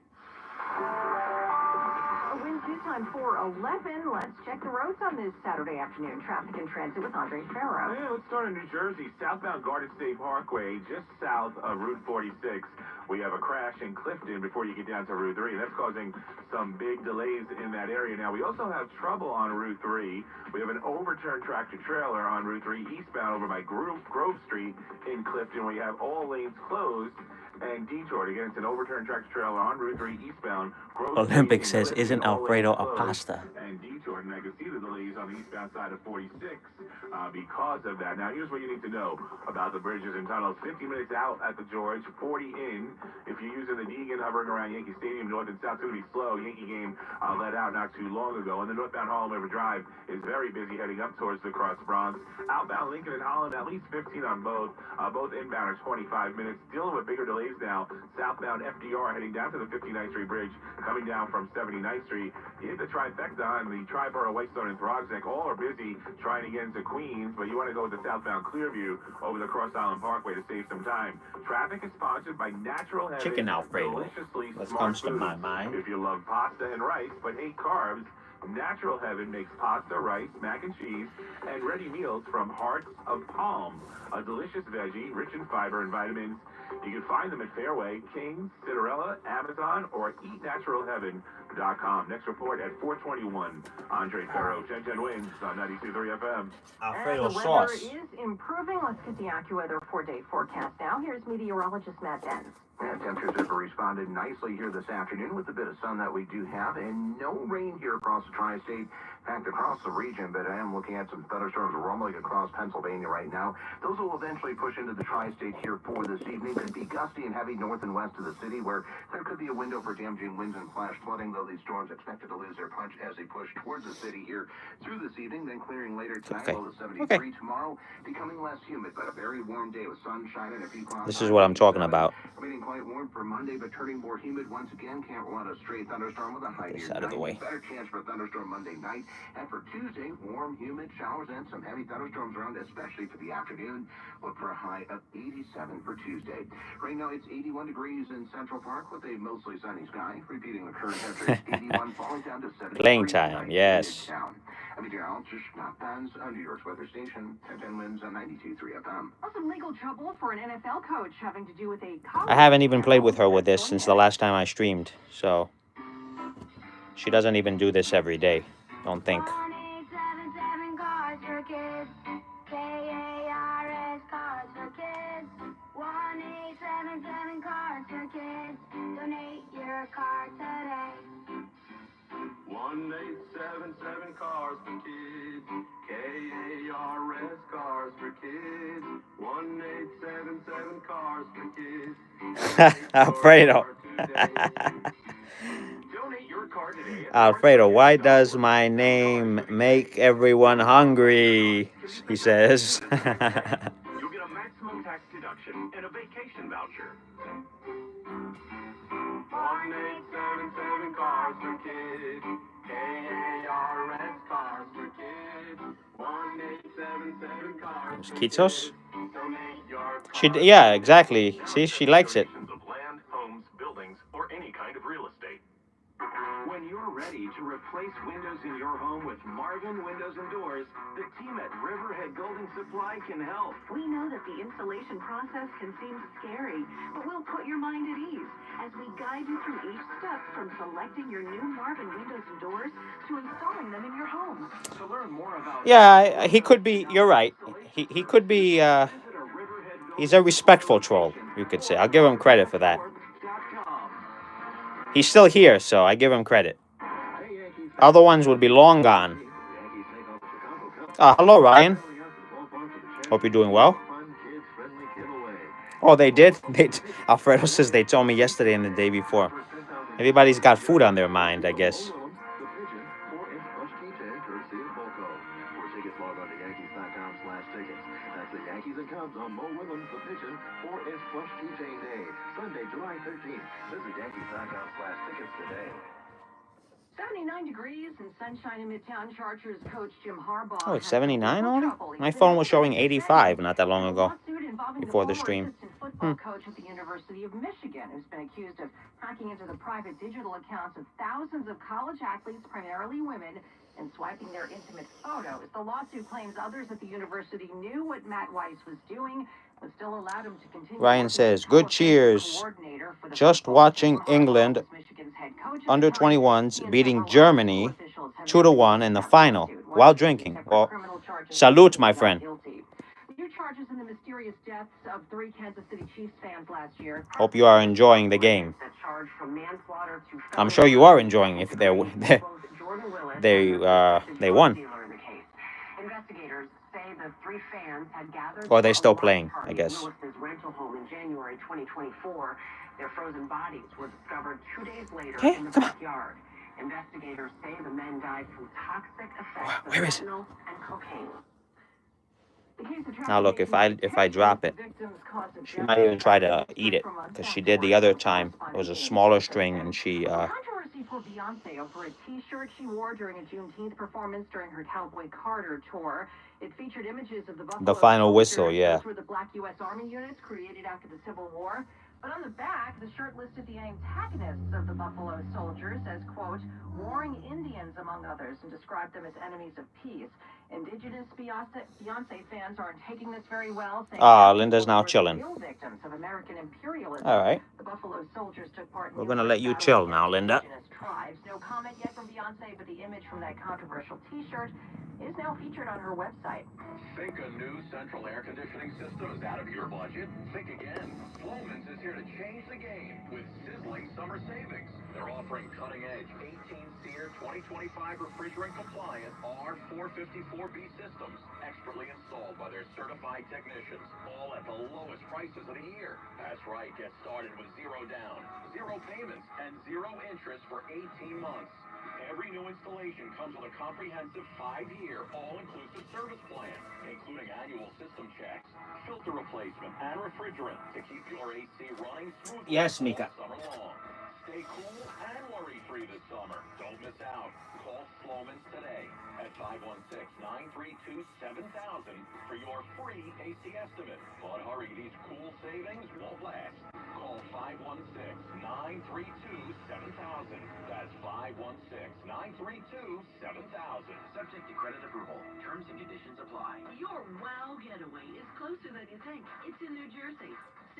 [SPEAKER 8] A winds news time 4:11. Let's check the roads on this Saturday afternoon. Traffic and transit with Andre Farrow.
[SPEAKER 4] Yeah, let's start in New Jersey. Southbound Garden State Parkway, just south of Route 46. We have a crash in Clifton before you get down to Route 3. That's causing some big delays in that area. Now, we also have trouble on Route 3. We have an overturned tractor trailer on Route 3 eastbound over by Grove Street in Clifton. We have all lanes closed and detoured. Again, it's an overturned tractor trailer on Route 3 eastbound.
[SPEAKER 3] Olympic says, isn't Alfredo a pasta?
[SPEAKER 4] And detoured, and I can see the delays on the eastbound side of 46 because of that. Now, here's what you need to know about the bridges and tunnels. 50 minutes out at the George, 40 in. If you're using the Deegan hovering around Yankee Stadium, north and south, it's going to be slow. Yankee game let out not too long ago. And the northbound Harlem River Drive is very busy heading up towards the Cross Bronx. Outbound Lincoln and Holland, at least 15 on both. Both inbound are 25 minutes. Dealing with bigger delays now. Southbound FDR heading down to the 59th Street Bridge, coming down from 79th Street. You hit the trifecta on the Triborough, Whitestone, and Throgsneck. All are busy trying to get into Queens, but you want to go with the southbound Clearview over the Cross Island Parkway to save some time. Traffic is sponsored by Natural Heaven.
[SPEAKER 3] Chicken Alfredo.
[SPEAKER 4] Deliciously
[SPEAKER 3] What
[SPEAKER 4] smart
[SPEAKER 3] comes to
[SPEAKER 4] foods.
[SPEAKER 3] my mind?
[SPEAKER 4] If you love pasta and rice but hate carbs, Natural Heaven makes pasta, rice, mac and cheese, and ready meals from Hearts of Palm. A delicious veggie, rich in fiber and vitamins. You can find them at Fairway, King's, Cinderella, Amazon, or eatnaturalheaven.com. Next report at 421. Andre Ferro, 1010 wins on 92.3 FM.
[SPEAKER 3] Alfredo
[SPEAKER 8] And the
[SPEAKER 3] sauce.
[SPEAKER 8] weather is improving. Let's get the AccuWeather 4-day forecast now. Here's meteorologist Matt Dens.
[SPEAKER 5] Yeah, temperatures have responded nicely here this afternoon with the bit of sun that we do have, and no rain here across the tri-state. In fact, across the region, but I am looking at some thunderstorms rumbling across Pennsylvania right now. Those will eventually push into the tri-state here for this evening. Could be gusty and heavy north and west of the city, where there could be a window for damaging winds and flash flooding, though these storms expected to lose their punch as they push towards the city here through this evening, then clearing later tonight.
[SPEAKER 3] Okay.
[SPEAKER 5] Low to 73 tomorrow, becoming less humid, but a very warm day with sunshine and a few clouds.
[SPEAKER 3] This is what I'm talking about.
[SPEAKER 5] Remaining quite warm for Monday, but turning more humid once again. Can't run a straight thunderstorm with a high
[SPEAKER 3] This
[SPEAKER 5] near
[SPEAKER 3] out of the
[SPEAKER 5] 90.
[SPEAKER 3] way.
[SPEAKER 5] Better chance for a thunderstorm Monday night. And for Tuesday, warm, humid showers and some heavy thunderstorms around, especially for the afternoon. Look for a high of 87 for Tuesday. Right now, it's 81 degrees in Central Park with a mostly sunny sky. Repeating the current temperature, 81 falling down to 73.
[SPEAKER 3] Playing time, yes.
[SPEAKER 5] I'm meteorologist Matt Dens, New York's weather station, 1010 winds on 92.3 FM.
[SPEAKER 8] Some legal trouble for an NFL coach having to do with a college.
[SPEAKER 3] I haven't even played with her with this since the last time I streamed, so she doesn't even do this every day, don't think.
[SPEAKER 11] 1877 cars for kids. KARS cars for kids. 1877 cars for kids. Donate your car today.
[SPEAKER 6] 1877 cars for kids. KARS cars for kids. 1877 cars for kids.
[SPEAKER 3] Alfredo.
[SPEAKER 6] Donate your car today.
[SPEAKER 3] Alfredo, why does my name make everyone hungry? He says.
[SPEAKER 6] You'll get a maximum tax deduction and a vacation voucher. 1877 cars for kids. KARS cars for kids. 1877 cars for kids.
[SPEAKER 3] Quitos?
[SPEAKER 6] Donate your
[SPEAKER 3] Yeah, exactly. See, she likes it.
[SPEAKER 6] of land, homes, buildings, or any kind of real estate. When you're ready to replace windows in your home with Marvin Windows and Doors, the team at Riverhead Building Supply can help.
[SPEAKER 8] We know that the installation process can seem scary, but we'll put your mind at ease as we guide you through each step from selecting your new Marvin windows and doors to installing them in your home.
[SPEAKER 6] To learn more about
[SPEAKER 3] Yeah, he could be, you're right. He could be, he's a respectful troll, you could say. I'll give him credit for that. He's still here, so I give him credit. Other ones would be long gone. Hello, Ryan. Hope you're doing well. Oh, they did? Alfredo says they told me yesterday and the day before. Everybody's got food on their mind, I guess.
[SPEAKER 6] July 13th. Visit Yankees.com/tickets today.
[SPEAKER 8] 79 degrees and sunshine in Midtown. Chargers coach Jim Harbaugh.
[SPEAKER 3] Oh, it's 79 only? My phone was showing 85 not that long ago, before the stream.
[SPEAKER 8] Football coach at the University of Michigan, who's been accused of hacking into the private digital accounts of thousands of college athletes, primarily women, and swiping their intimate photos. The lawsuit claims others at the university knew what Matt Weiss was doing, but still allowed him to continue.
[SPEAKER 3] Ryan says, good cheers. Just watching England under 21s beating Germany 2-1 in the final while drinking. Well, salute, my friend.
[SPEAKER 8] New charges in the mysterious deaths of 3 Kansas City Chiefs fans last year.
[SPEAKER 3] Hope you are enjoying the game. I'm sure you are enjoying it if they won.
[SPEAKER 2] Investigators say the 3 fans had gathered.
[SPEAKER 3] Or they're still playing, I guess.
[SPEAKER 2] Rental home in January 2024. Their frozen bodies were discovered 2 days later in the backyard. Investigators say the men died from toxic effects of fentanyl and cocaine.
[SPEAKER 3] Now look, if I drop it, she might even try to eat it, because she did the other time. It was a smaller string, and she
[SPEAKER 8] Controversy for Beyonce over a T-shirt she wore during a Juneteenth performance during her Cowboy Carter tour. It featured images of the Buffalo
[SPEAKER 3] final whistle,
[SPEAKER 8] soldiers.
[SPEAKER 3] yeah.
[SPEAKER 8] Those were the black U.S. Army units created after the Civil War. But on the back, the shirt listed the antagonists of the Buffalo Soldiers as, quote, warring Indians, among others, and described them as enemies of peace. Indigenous Beyonce fans aren't taking this very well.
[SPEAKER 3] Linda's now chilling.
[SPEAKER 8] Victims of American imperialism.
[SPEAKER 3] All right.
[SPEAKER 8] The Buffalo Soldiers took part in
[SPEAKER 3] We're going to let you chill now, Linda.
[SPEAKER 8] Tribes. No comment yet from Beyonce, but the image from that controversial T-shirt is now featured on her website.
[SPEAKER 6] Think a new central air conditioning system is out of your budget? Think again. Sloman's is here to change the game with sizzling summer savings. They're offering cutting-edge 18-SEER 2025 refrigerant-compliant R454B systems, expertly installed by their certified technicians, all at the lowest prices of the year. That's right, get started with 0 down, 0 payments, and 0 interest for 18 months. Every new installation comes with a comprehensive 5-year, all-inclusive service plan, including annual system checks, filter replacement, and refrigerant to keep your AC running smoothly
[SPEAKER 3] Yes, Mika.
[SPEAKER 6] all summer long. Stay cool and worry-free this summer. Don't miss out. Call Sloman's today at 516-932-7000 for your free AC estimate. But hurry, these cool savings won't last. Call 516-932-7000. That's 516-932-7000. Subject to credit approval. Terms and conditions apply.
[SPEAKER 2] Your wow getaway is closer than you think. It's in New Jersey.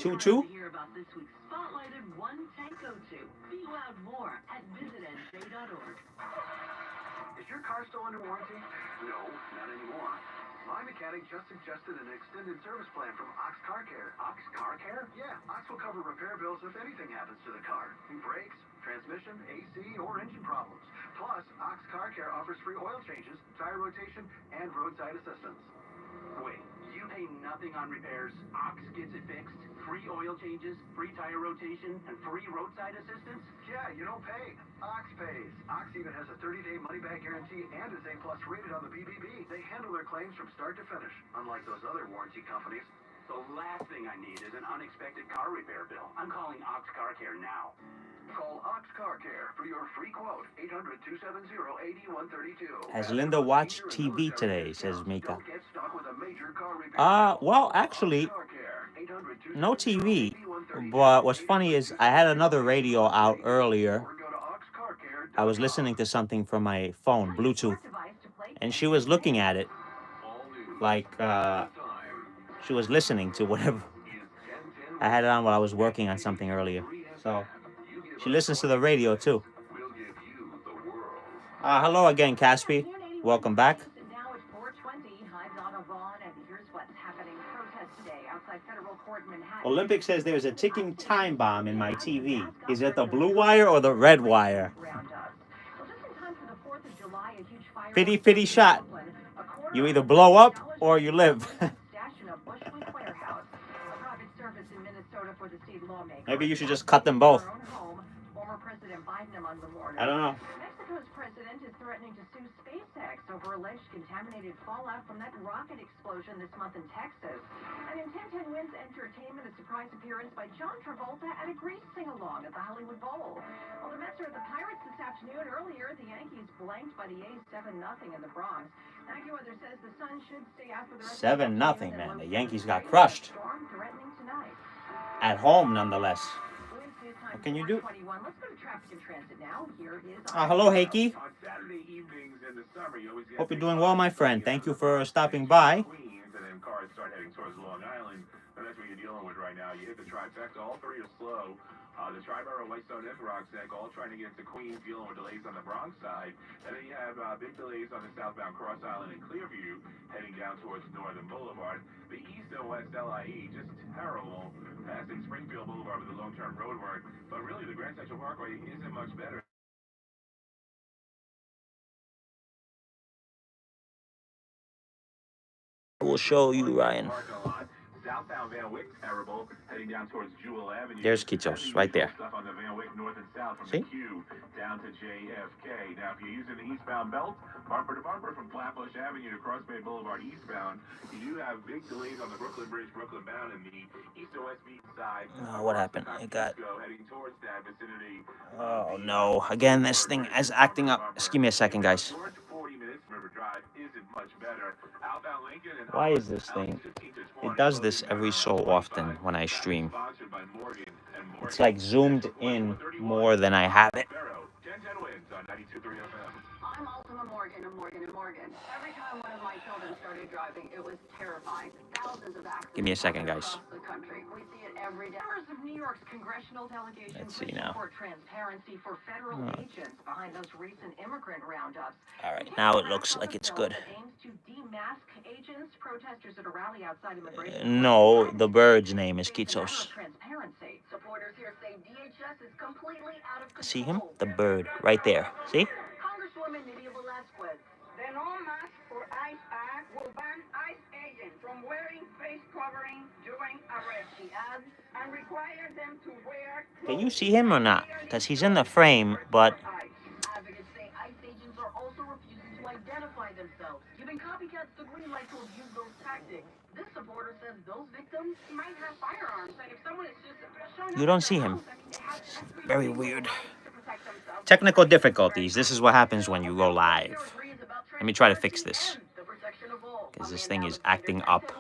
[SPEAKER 3] Choo-choo.
[SPEAKER 2] To hear about this week's spotlighted one tank go-to. Be wowed more at visitnj.org.
[SPEAKER 6] Is your car still under warranty? No, not anymore. My mechanic just suggested an extended service plan from Ox Car Care. Ox Car Care? Yeah, Ox will cover repair bills if anything happens to the car. Brakes, transmission, AC, or engine problems. Plus, Ox Car Care offers free oil changes, tire rotation, and roadside assistance. Wait, you pay nothing on repairs? Ox gets it fixed? Free oil changes, free tire rotation, and free roadside assistance? Yeah, you don't pay. Ox pays. Ox even has a 30-day money-back guarantee and is A+ rated on the BBB. They handle their claims from start to finish, unlike those other warranty companies. The last thing I need is an unexpected car repair bill. I'm calling Ox Car Care now. Call Ox Car Care for your free quote. 800-270-8132.
[SPEAKER 3] Has Linda watched TV today, says Mika.
[SPEAKER 6] Don't get stuck with a major car repair.
[SPEAKER 3] Well, actually, no TV. But what's funny is I had another radio out earlier. I was listening to something from my phone, Bluetooth, and she was looking at it like she was listening to whatever. I had it on while I was working on something earlier. So she listens to the radio too. Hello again, Caspi. Welcome back.
[SPEAKER 8] Now it's 4:20. Hi, Donna Vaughn, and here's what's happening. Protest today outside federal court in Manhattan.
[SPEAKER 3] Olympic says there's a ticking time bomb in my TV. Is it the blue wire or the red wire? Fitty fitty shot. You either blow up or you live. Maybe you should just cut them both.
[SPEAKER 8] President Biden among the mourners.
[SPEAKER 3] I don't know.
[SPEAKER 8] Mexico's president is threatening to sue SpaceX over alleged contaminated fallout from that rocket explosion this month in Texas. And in 1010 Wins Entertainment, a surprise appearance by John Travolta at a Grease sing-along at the Hollywood Bowl. Well, the Mets are at the Pirates this afternoon. Earlier, the Yankees blanked by the A's 7-0 in the Bronx. AccuWeather says the sun should stay out for the rest of the
[SPEAKER 3] 7-0, man. The Yankees got crushed.
[SPEAKER 8] Storm threatening tonight.
[SPEAKER 3] At home, nonetheless.
[SPEAKER 8] Wednesday time,
[SPEAKER 3] What can you do?
[SPEAKER 8] 4:21. Let's go to traffic and transit now. Here is
[SPEAKER 3] Hello, Heiki.
[SPEAKER 1] On Saturday evenings in the summer, you always get
[SPEAKER 3] Hope you're doing well, my friend. Thank you for stopping by.
[SPEAKER 1] Queens, and then cars start heading towards Long Island. And that's what you're dealing with right now. You hit the trifecta. All three are slow. The Tri-Borough, Whitestone, and Roxanne all trying to get into Queens, dealing with delays on the Bronx side. And then you have big delays on the southbound Cross Island and Clearview, heading down towards Northern Boulevard. The east and west LIE, just terrible, passing Springfield Boulevard with the long-term road work. But really, the Grand Central Parkway isn't much better.
[SPEAKER 3] I will show you, Ryan.
[SPEAKER 1] Southbound Van Wyck, terrible, heading down towards Jewel Avenue.
[SPEAKER 3] There's Kitos, right there.
[SPEAKER 1] Stuff on the Van Wyck north and south from
[SPEAKER 3] See?
[SPEAKER 1] the Q down to JFK. Now, if you're using the eastbound belt, bumper to bumper from Flatbush Avenue to Cross Bay Boulevard eastbound, you do have big delays on the Brooklyn Bridge, Brooklyn bound, and the east and west beat side.
[SPEAKER 3] Oh, what happened? It got...
[SPEAKER 1] Heading towards that vicinity.
[SPEAKER 3] Oh, no. Again, this thing is acting up. Just give me a second, guys.
[SPEAKER 1] 40 minutes, River Drive isn't much better. Outbound Lincoln and
[SPEAKER 3] Why is this thing? It does this every so often when I stream. It's like zoomed in more than I have it.
[SPEAKER 8] I'm Ultima Morgan of Morgan & Morgan. Every time one of my children started driving, it was terrifying. Thousands of accidents.
[SPEAKER 3] Give me a second, guys.
[SPEAKER 8] Across the country. We see it every day. Members of New York's congressional delegation
[SPEAKER 3] Let's see now.
[SPEAKER 8] support transparency for federal agents behind those recent immigrant roundups.
[SPEAKER 3] All right, now it looks like it's good.
[SPEAKER 8] Aims to demask agents, protesters at a rally outside immigration.
[SPEAKER 3] No, the bird's name is Kitos.
[SPEAKER 8] Transparency. Supporters here say DHS is completely out of control.
[SPEAKER 3] See him? The bird, right there. See?
[SPEAKER 8] Congresswoman Nydia Velázquez.
[SPEAKER 12] The No Mask for ICE Act will ban ICE agents from wearing face covering during arrest.
[SPEAKER 8] She adds,
[SPEAKER 12] and require them to wear.
[SPEAKER 3] Can you see him or not? Because he's in the frame, but...
[SPEAKER 8] Advocates say ICE agents are also refusing to identify themselves, giving copycats the green light to abuse those tactics. This supporter says those victims might have firearms, and if someone is just showing
[SPEAKER 3] You don't see him. Very weird. Technical difficulties. This is what happens when you go live. Let me try to fix this. Because this thing is acting up.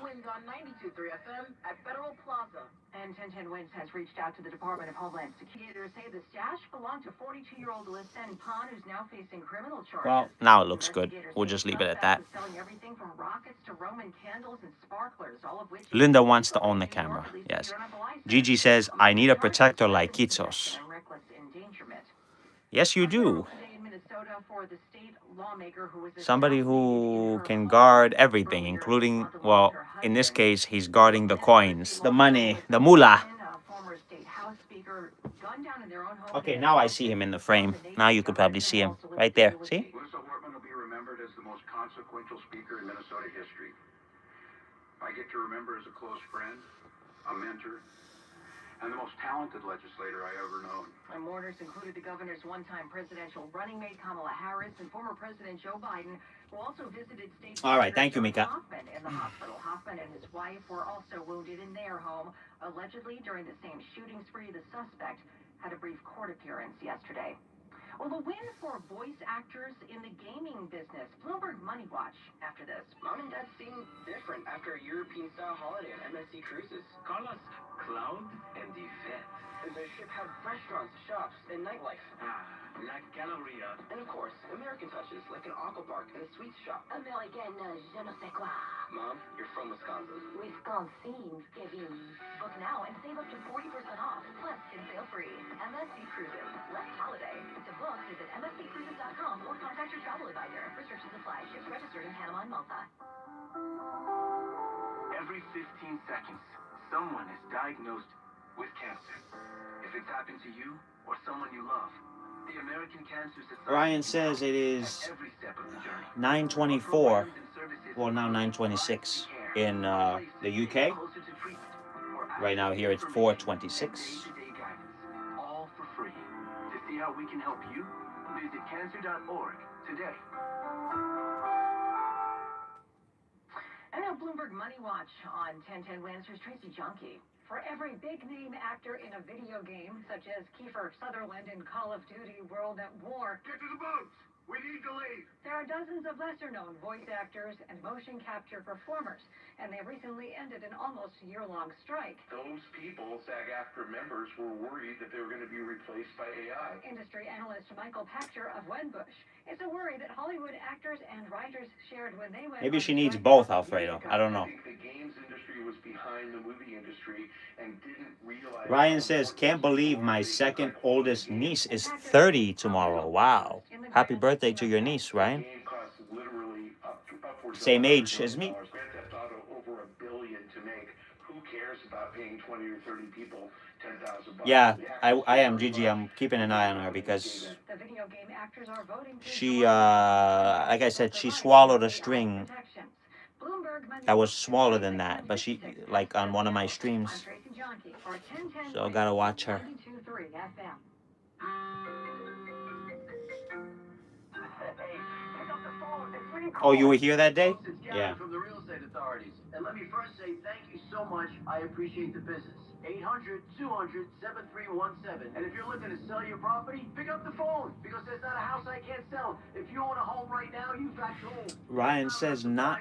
[SPEAKER 8] And 1010 Wins has reached out to the Department of Homeland Security to say the stash belonged to 42-year-old Lisanne Pon, who's now facing criminal charges.
[SPEAKER 3] Well, now it looks good. We'll just leave it at that.
[SPEAKER 8] Selling everything from rockets to Roman candles and sparklers, all of which
[SPEAKER 3] Linda wants to own the camera. Yes. Gigi says, I need a protector like Kitos. Yes, you do. Somebody who can guard everything, including, well, in this case, he's guarding the coins, the money, the moolah. Okay, now I see him in the frame. Now you could probably see him right there. See?
[SPEAKER 4] Lisa Hortman will be remembered as the most consequential speaker in Minnesota history. I get to remember as a close friend, a mentor, and the most talented legislator I ever known.
[SPEAKER 8] And mourners included the governor's one-time presidential running mate Kamala Harris and former President Joe Biden, who also visited state.
[SPEAKER 3] All right, thank you, Mika.
[SPEAKER 8] Hoffman in the hospital. Hoffman and his wife were also wounded in their home. Allegedly, during the same shooting spree, the suspect had a brief court appearance yesterday. Well, the win for voice actors in the gaming business. Bloomberg Money Watch after this.
[SPEAKER 13] Mom and Dad seem different after a European-style holiday on MSC Cruises. Carlos, Cloud and Yvette. The ship had restaurants, shops, and nightlife. La Galleria. And of course, American touches like an aqua park and a sweets shop.
[SPEAKER 8] American, je ne sais quoi.
[SPEAKER 13] Mom, you're from Wisconsin.
[SPEAKER 8] Wisconsin, Kevin. Book now and save up to 40% off, plus skin sale free. MSC Cruises. Less holiday. To book, visit msccruises.com or contact your travel advisor. Restrictions apply. Ships registered in Panama and Malta.
[SPEAKER 6] Every 15 seconds, someone is diagnosed with cancer. If it's happened to you or someone you love, the American Cancer Society...
[SPEAKER 3] Ryan says it is 9:24, well now 9:26 in the UK. Right now here it's 4:26.
[SPEAKER 6] All for free. To see how we can help you? Visit cancer.org today.
[SPEAKER 8] And now Bloomberg Money Watch on 1010 Lancer's Tracy Junkie. For every big-name actor in a video game, such as Kiefer Sutherland in Call of Duty World at War,
[SPEAKER 1] Get to the boats! We need to leave!
[SPEAKER 8] there are dozens of lesser-known voice actors and motion capture performers, and they recently ended an almost year-long strike.
[SPEAKER 6] Those people, SAG-AFTRA members, were worried that they were going to be replaced by AI.
[SPEAKER 8] Industry analyst Michael Pachter of Wedbush. It's a worry that Hollywood actors and writers shared when they went.
[SPEAKER 3] Maybe she needs both, Alfredo. I don't know.
[SPEAKER 6] I think the games industry was behind the movie industry and didn't realize.
[SPEAKER 3] Ryan says, can't believe my second oldest niece is 30 tomorrow. Wow. Happy birthday to your niece, Ryan. Same age as me.
[SPEAKER 6] Grand Theft Auto over $1 billion to make. Who cares about paying 20 or 30 people $10,000?
[SPEAKER 3] Yeah, I am, Gigi. I'm keeping an eye on her because
[SPEAKER 8] The video game actors are voting to
[SPEAKER 3] she, like I said, she swallowed a string that was smaller than that. But she, like on one of my streams. So gotta watch her. Oh, you were here that day? Yeah.
[SPEAKER 6] From the real estate authorities. And let me first say thank you so much. I appreciate the business. 800-200-7317. And if you're looking to sell your property, pick up the phone because there's not a house I can't sell. If you own a home right now, you've got gold.
[SPEAKER 3] Ryan says not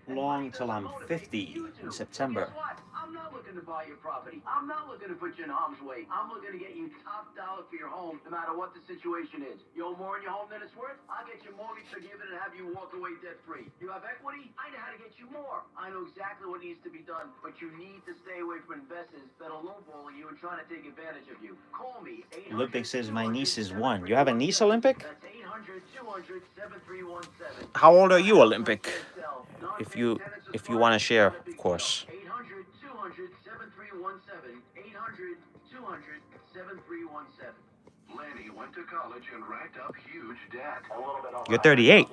[SPEAKER 3] long till I'm 50 in September.
[SPEAKER 6] Guess what? I'm not looking to buy your property. I'm not looking to put you in harm's way. I'm looking to get you top dollar for your home, no matter what the situation is. You owe more in your home than it's worth? I'll get your mortgage forgiven and have you walk away debt free. You have equity? I know how to get you more. I know exactly what needs to be done, but you need to stay away from investors that'll lowball you and trying to take advantage of you. Call me.
[SPEAKER 3] Olympic says my niece is 1. You have a niece, Olympic?
[SPEAKER 6] That's 800-200-7317.
[SPEAKER 3] How old are you, Olympic? If you want to share, of course.
[SPEAKER 6] 800-200-7317. 800-200-7317. Lanny went to college and racked up huge debt.
[SPEAKER 3] You're 38.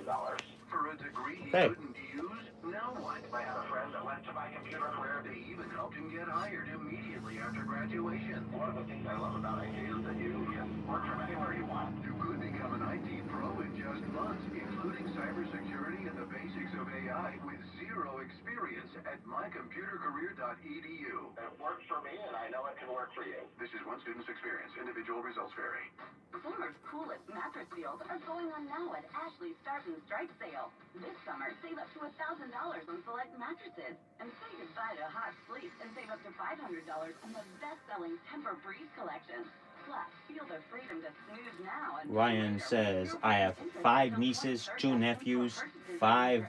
[SPEAKER 6] For a degree he
[SPEAKER 3] Hey.
[SPEAKER 6] couldn't use? Now what? I had a friend that went to my computer career. They even helped him get hired immediately after graduation. One of the things I love about IT is that you can work from anywhere you want. You could become an IT pro in just months, including cybersecurity and the basics of AI with zero experience at mycomputercareer.edu.
[SPEAKER 1] It works for me, and I know it can work for you.
[SPEAKER 6] This is one student's experience. Individual results vary.
[SPEAKER 2] Summer's coolest mattress deals are going on now at Ashley's Start and Strike sale. This summer, save up to $1,000 on select mattresses. And say goodbye to hot sleep and save up to $500 on the best-selling Temper Breeze collection. Plus, feel the freedom to snooze now. And
[SPEAKER 3] Ryan says, I have 5 nieces, 2 nephews, 5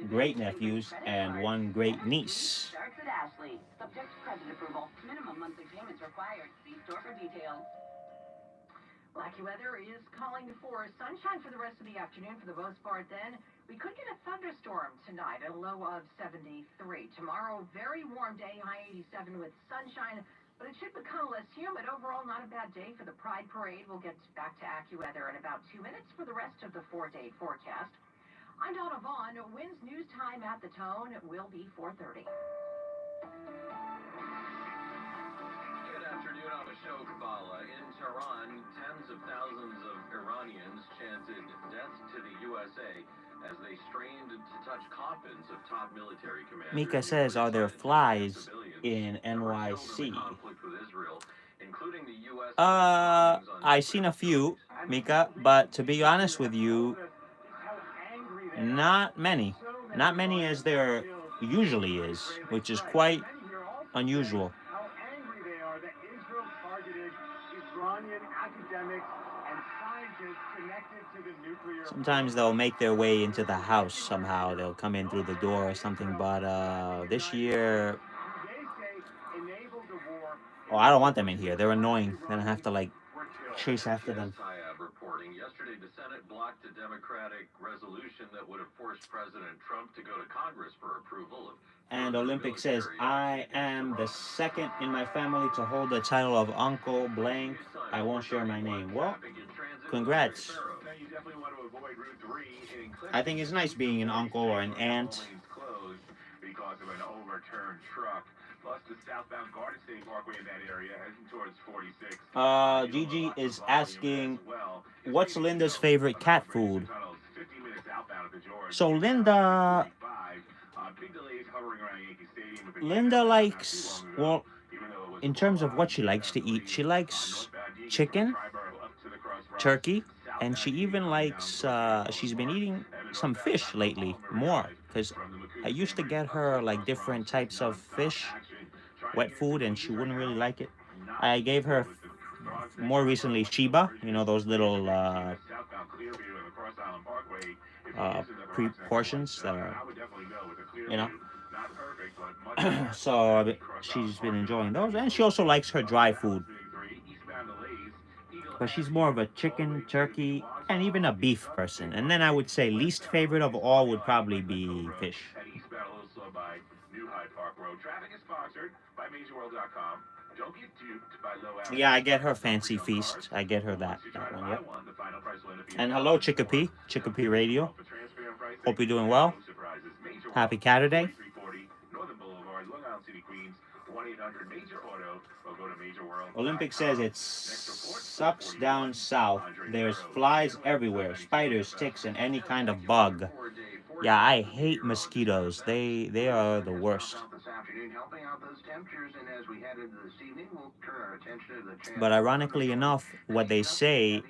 [SPEAKER 3] great nephews, and 1 great niece.
[SPEAKER 2] Starts at Ashley. Subject to credit approval. Minimum monthly payments required. See store for details.
[SPEAKER 8] Lucky weather is calling for sunshine for the rest of the afternoon for the most part. Then we could get a thunderstorm tonight at a low of 73. Tomorrow, very warm day, high 87 with sunshine, but it should become less humid. Overall, not a bad day for the Pride Parade. We'll get back to AccuWeather in about 2 minutes for the rest of the 4-day forecast. I'm Donna Vaughn. Winds news time at the tone will be 4:30.
[SPEAKER 13] Good afternoon on the show, Kabbalah. In Tehran, tens of thousands of Iranians chanted death to the USA as they strained to touch coffins of top military commanders.
[SPEAKER 3] Mika says, are there flies in NYC? I seen a few, Mika, but to be honest with you, not many. Not many as there usually is, which is quite unusual.
[SPEAKER 1] How angry they are that Israel targeted Iranian academics and scientists connected to the nuclear.
[SPEAKER 3] Sometimes they'll make their way into the house somehow. They'll come in through the door or something, but this year... Oh, I don't want them in here. They're annoying. Then I have to, like, chase after them.
[SPEAKER 13] Reporting yesterday, the Senate blocked a Democratic resolution that would have forced President Trump to go to Congress for approval of.
[SPEAKER 3] And Olympic says, I am the second in my family to hold the title of Uncle Blank. I won't share my name. Well, congrats. I think it's nice being an uncle or an aunt.
[SPEAKER 6] Because of an overturned truck.
[SPEAKER 4] Plus the southbound Garden State Parkway in that area, heading towards 46.
[SPEAKER 3] Gigi is asking, what's Linda's favorite cat food? So Linda likes, well, in terms of what she likes to eat, she likes chicken, turkey, and she even likes, she's been eating some fish lately, more, because I used to get her like different types of fish, wet food, and she wouldn't really like it. I gave her more recently Sheba, you know, those little pre-portions that are, you know. So she's been enjoying those, and she also likes her dry food. But she's more of a chicken, turkey, and even a beef person. And then I would say least favorite of all would probably be fish. Yeah, I get her Fancy Feast. I get her that one, yep. And hello, Chicopee Radio. Hope you're doing well. Happy Caturday. Olympic says it sucks down south. There's flies everywhere, spiders, ticks, and any kind of bug. Yeah, I hate mosquitoes. They are the worst. But ironically enough, what they say,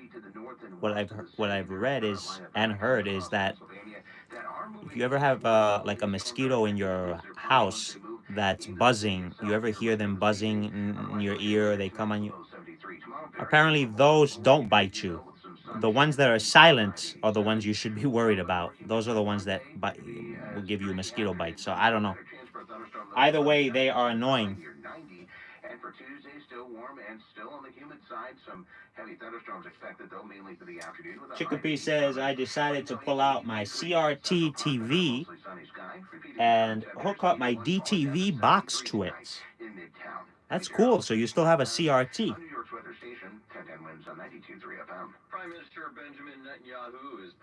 [SPEAKER 3] what I've read is and heard is that if you ever have like a mosquito in your house that's buzzing, you ever hear them buzzing in your ear, they come on you. Apparently those don't bite you. The ones that are silent are the ones you should be worried about. Those are the ones that will give you mosquito bites. So I don't know. Either way, they are annoying.
[SPEAKER 5] And for Tuesday, still warm and still on the humid side. Some heavy thunderstorms expected, though, mainly for the afternoon.
[SPEAKER 3] Chicopee says, I decided to pull out my CRT TV and hook up my DTV box to it. That's cool. So you still have a CRT.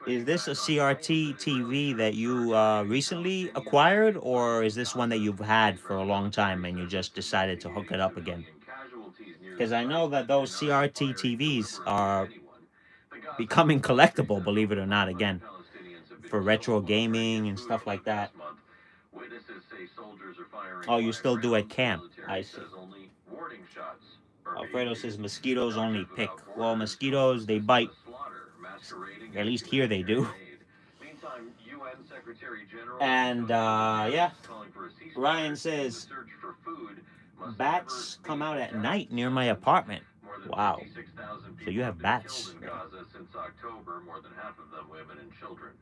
[SPEAKER 3] Is this a CRT TV that you recently acquired, or is this one that you've had for a long time and you just decided to hook it up again? Because I know that those CRT TVs are becoming collectible, believe it or not, again, for retro gaming and stuff like that. Oh, you still do at camp. I see. Alfredo says mosquitoes only pick. Well, mosquitoes, they bite. At least here they do. And, yeah. Ryan says, bats come out at night near my apartment. Wow. So you have bats.
[SPEAKER 6] Since October, more than half of them women and children.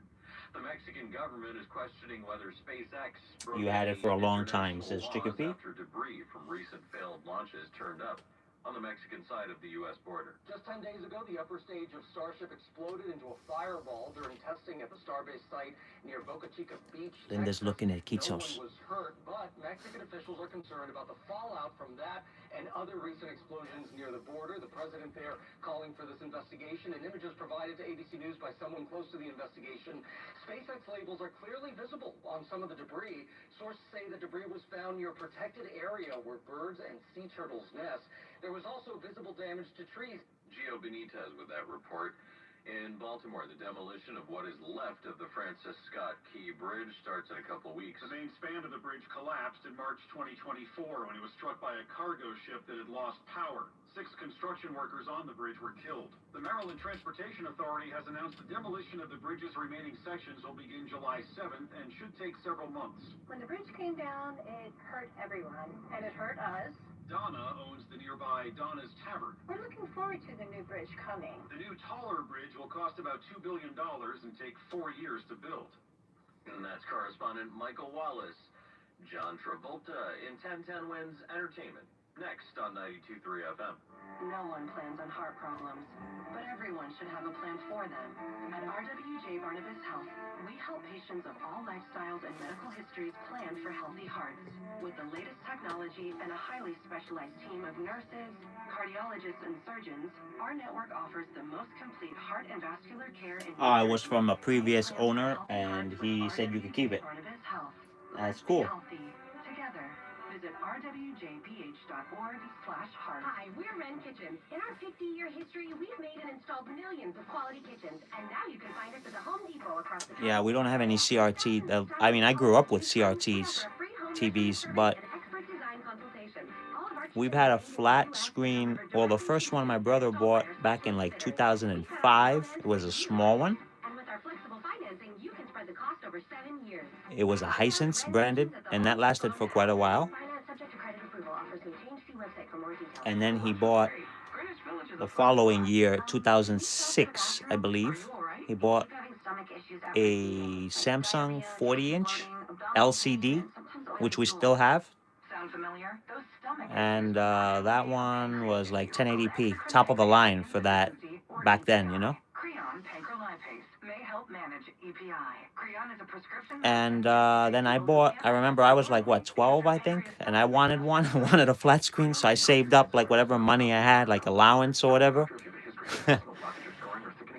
[SPEAKER 6] The Mexican government is questioning whether SpaceX.
[SPEAKER 3] You had it for a long time, says Chicopee.
[SPEAKER 6] After debris from recent failed launches turned up on the Mexican side of the U.S. border.
[SPEAKER 13] Just 10 days ago, the upper stage of Starship exploded into a fireball during testing at the Starbase site near Boca Chica Beach.
[SPEAKER 3] Linda's looking at Kitsos.
[SPEAKER 13] No one was hurt, but Mexican officials are concerned about the fallout from that and other recent explosions near the border. The president there calling for this investigation, and images provided to ABC News by someone close to the investigation. SpaceX labels are clearly visible on some of the debris. Sources say the debris was found near a protected area where birds and sea turtles nest. There was also visible damage to trees.
[SPEAKER 6] Gio Benitez with that report. In Baltimore, the demolition of what is left of the Francis Scott Key Bridge starts in a couple weeks.
[SPEAKER 14] The main span of the bridge collapsed in March 2024 when it was struck by a cargo ship that had lost power. 6 construction workers on the bridge were killed. The Maryland Transportation Authority has announced the demolition of the bridge's remaining sections will begin July 7th and should take several months.
[SPEAKER 8] When the bridge came down, it hurt everyone, and it hurt us.
[SPEAKER 14] Donna owns the nearby Donna's Tavern.
[SPEAKER 8] We're looking forward to the new bridge coming.
[SPEAKER 14] The new, taller bridge will cost about $2 billion and take 4 years to build.
[SPEAKER 6] And that's correspondent Michael Wallace. John Travolta in 1010 Wins Entertainment. Next on 92.3 FM.
[SPEAKER 2] No one plans on heart problems, but everyone should have a plan for them. At RWJ Barnabas Health, we help patients of all lifestyles and medical histories plan for healthy hearts. With the latest technology and a highly specialized team of nurses, cardiologists, and surgeons, our network offers the most complete heart and vascular care in
[SPEAKER 3] It was from a previous owner, and he said you could keep it. That's cool.
[SPEAKER 2] Together, Visit rwjph.org/heart.
[SPEAKER 15] Hi, we're Wren Kitchens. In our 50-year history, we've made and installed millions of quality kitchens, and now you can find us at the Home Depot across the
[SPEAKER 3] Yeah, we don't have any CRT. I mean, I grew up with CRTs, TVs, but we've had a flat screen. Well, the first one my brother bought back in like 2005, it was a small one.
[SPEAKER 15] And with our flexible financing, you can spread the cost over 7 years.
[SPEAKER 3] It was a Hisense branded, and that lasted for quite a while.
[SPEAKER 15] Finance subject to credit approval. Offers may change. See website for more details.
[SPEAKER 3] And then he bought the following year, 2006, I believe, he bought a Samsung 40-inch LCD, which we still have.
[SPEAKER 2] Sound familiar? Those stomach
[SPEAKER 3] And that one was like 1080p, top of the line for that back then, you know?
[SPEAKER 2] Creon pancrelipase may help manage EPI. Creon is a prescription.
[SPEAKER 3] And then I remember I was like, what, 12, I think? And I wanted one. I wanted a flat screen, so I saved up like whatever money I had, like allowance or whatever.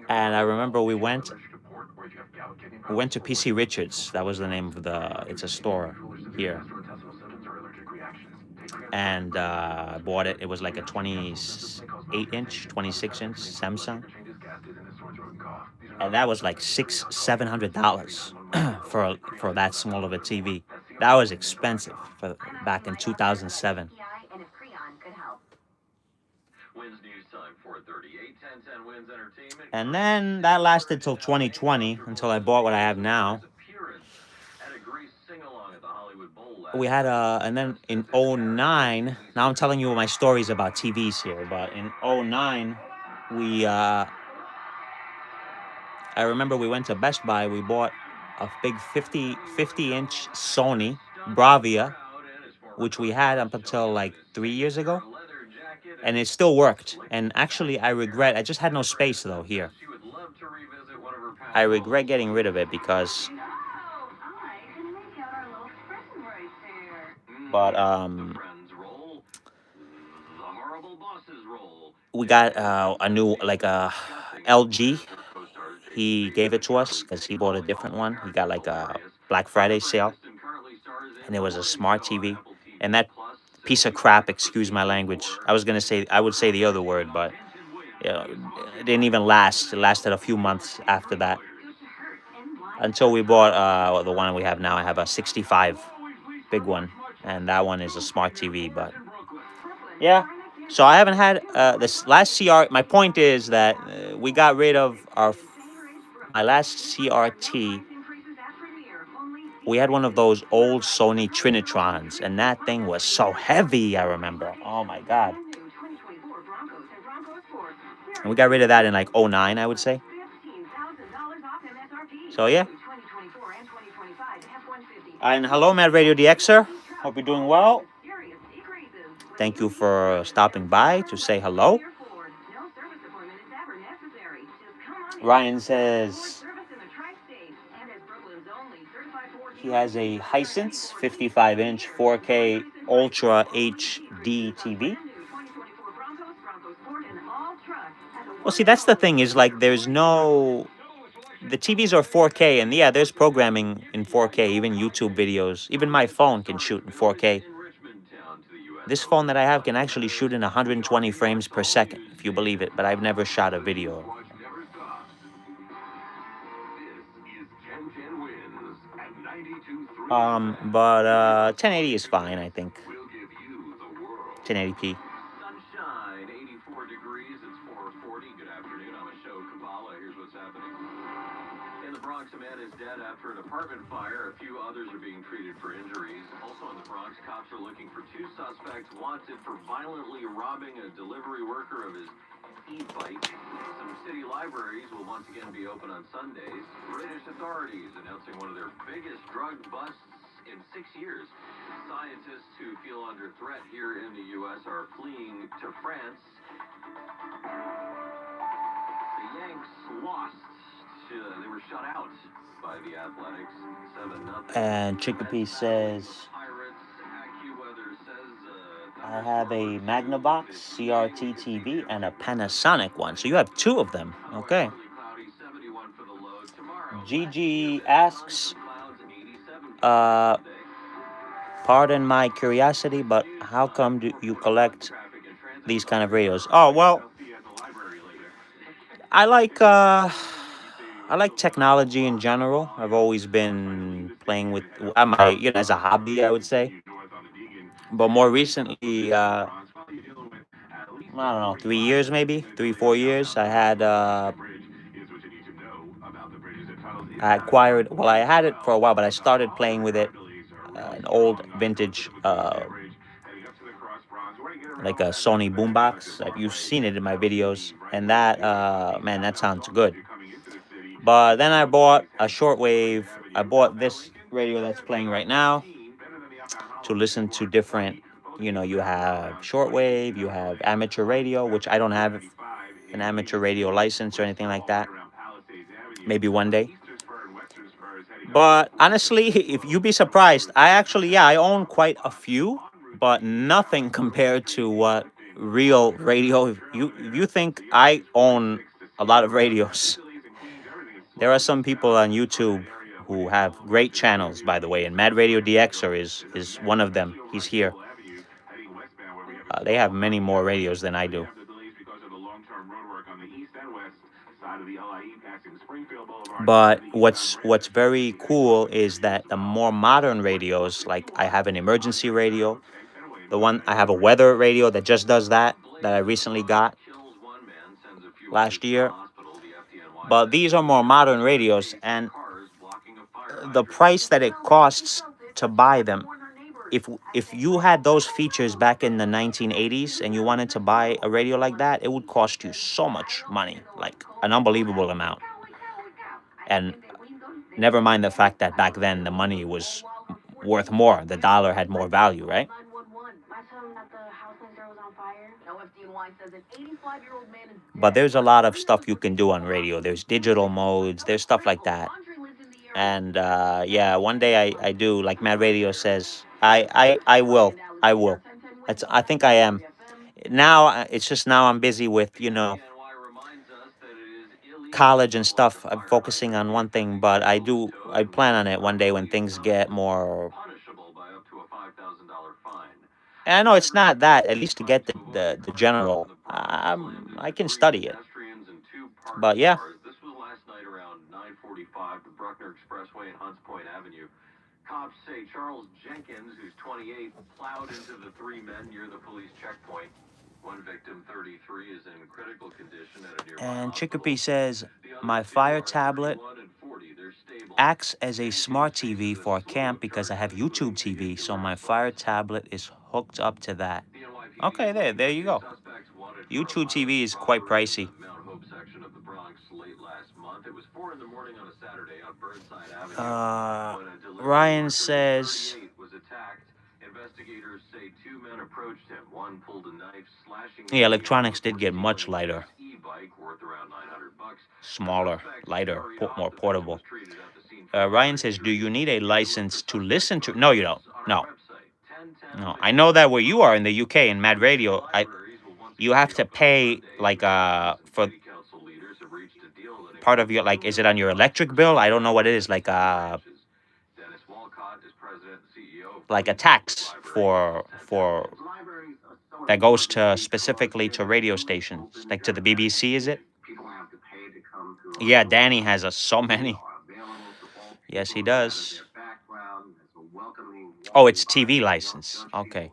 [SPEAKER 3] And I remember we went to PC Richards. That was the name of it's a store here. And I bought it. It was like a 28-inch, 26-inch Samsung. And that was like $700 for that small of a TV. That was expensive for back in 2007. And then that lasted till 2020, until I bought what I have now. We had and then in 2009, now I'm telling you my stories about TVs here, but in 2009, I remember we went to Best Buy, we bought a big 50-inch Sony Bravia, which we had up until like 3 years ago, and it still worked. And actually, I just had no space though here. I regret getting rid of it because, but we got a new, like a LG. He gave it to us because he bought a different one. He got like a Black Friday sale, and it was a smart TV. And that piece of crap, excuse my language, I would say the other word, but you know, it didn't even last. It lasted a few months after that, until we bought the one we have now. I have a 65, big one, and that one is a smart TV. But yeah, so I haven't had this last CR. My point is that we got rid of my last CRT. We had one of those old Sony Trinitrons, and that thing was so heavy, I remember. Oh my God. And we got rid of that in like 2009, I would say. So yeah. And hello, Mad Radio DXer. Hope you're doing well. Thank you for stopping by to say hello. Ryan says he has a Hisense 55-inch 4K Ultra HD TV. Well, see, that's the thing, is like the TVs are 4K, and yeah, there's programming in 4K, even YouTube videos. Even my phone can shoot in 4K. This phone that I have can actually shoot in 120 frames per second, if you believe it, but I've never shot a video. But 1080 is fine, I think. 1080p.
[SPEAKER 5] Sunshine, 84 degrees, it's 4:40. Good afternoon, I'm a show Kabbalah. Here's what's happening. In the Bronx, a man is dead after an apartment fire. A few others are being treated for injuries. Also in the Bronx, cops are looking for 2 suspects wanted for violently robbing a delivery worker of his e-bike. Some city libraries will once again be open on Sundays. British authorities announcing one of their biggest drug busts in 6 years. Scientists who feel under threat here in the U.S. are fleeing to France. The Yanks lost. They were shut out by the Athletics, 7-0.
[SPEAKER 3] And Chickapee says, I have a Magnavox CRT TV and a Panasonic one. So you have 2 of them. Okay. Gigi asks, Pardon my curiosity, but how come do you collect these kind of radios? Oh well, I like uh, I like technology in general. I've always been playing with my as a hobby, I would say. But more recently, I don't know, 3 years maybe, 3 4 years. I acquired. Well, I had it for a while, but I started playing with it. An old vintage, like a Sony boombox. You've seen it in my videos, and that man, that sounds good. But then I bought a shortwave. I bought this radio that's playing right now to listen to different. You have shortwave, you have amateur radio, which I don't have an amateur radio license or anything like that. Maybe one day. But honestly, if you'd be surprised, I own quite a few, but nothing compared to what real radio. If you think I own a lot of radios, there are some people on YouTube who have great channels, by the way, and Mad Radio DXer is one of them. He's here. They have many more radios than I do. But what's very cool is that the more modern radios, like I have an emergency radio, I have a weather radio that just does that I recently got last year. But these are more modern radios, and the price that it costs to buy them, if you had those features back in the 1980s and you wanted to buy a radio like that, it would cost you so much money, like an unbelievable amount. And never mind the fact that back then the money was worth more. The dollar had more value, right? But there's a lot of stuff you can do on radio. There's digital modes. There's stuff like that. And yeah, one day I do, like Mad Radio says, I will. I will. I think I am. Now, it's just now I'm busy with, college and stuff. I'm focusing on one thing, but I plan on it one day when things get more. And I know it's not that, at least to get the general. I can study it. But yeah.
[SPEAKER 4] This was last night around 9:45, the Bruckner Expressway and Hunts Point Avenue. Cops say Charles Jenkins, who's 28, plowed into the three men near the police checkpoint. One victim, 33, is in critical condition at a nearby
[SPEAKER 3] And
[SPEAKER 4] hospital.
[SPEAKER 3] Chicopee says, my Fire tablet acts as a smart TV for a camp because I have YouTube TV, so my Fire tablet is hooked up to that. Okay, there you go. YouTube TV is quite pricey. Ryan says, yeah, electronics did get much lighter. Smaller, lighter, more portable. Ryan says, do you need a license to listen to? No, you don't. No. No. I know that where you are in the UK in Mad Radio, you have to pay like for part of your, like, is it on your electric bill? I don't know what it is, like a tax for that goes to specifically to radio stations, like to the BBC, is it? Yeah, Danny has so many. Yes, he does. Oh, it's TV license. Okay.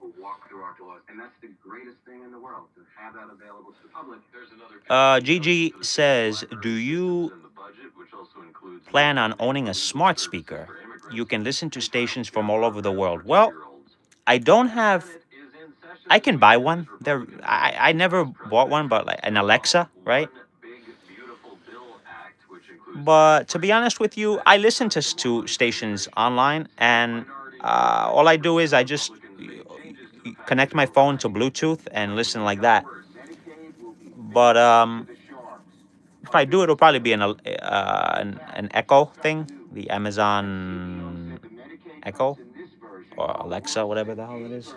[SPEAKER 3] Gigi says, do you plan on owning a smart speaker? You can listen to stations from all over the world. Well, I don't have. I can buy one. I never bought one, but like an Alexa, right? But to be honest with you, I listen to stations online, and all I do is I just connect my phone to Bluetooth and listen like that. But if I do, it'll probably be an Echo thing, the Amazon Echo or Alexa, whatever the hell it is.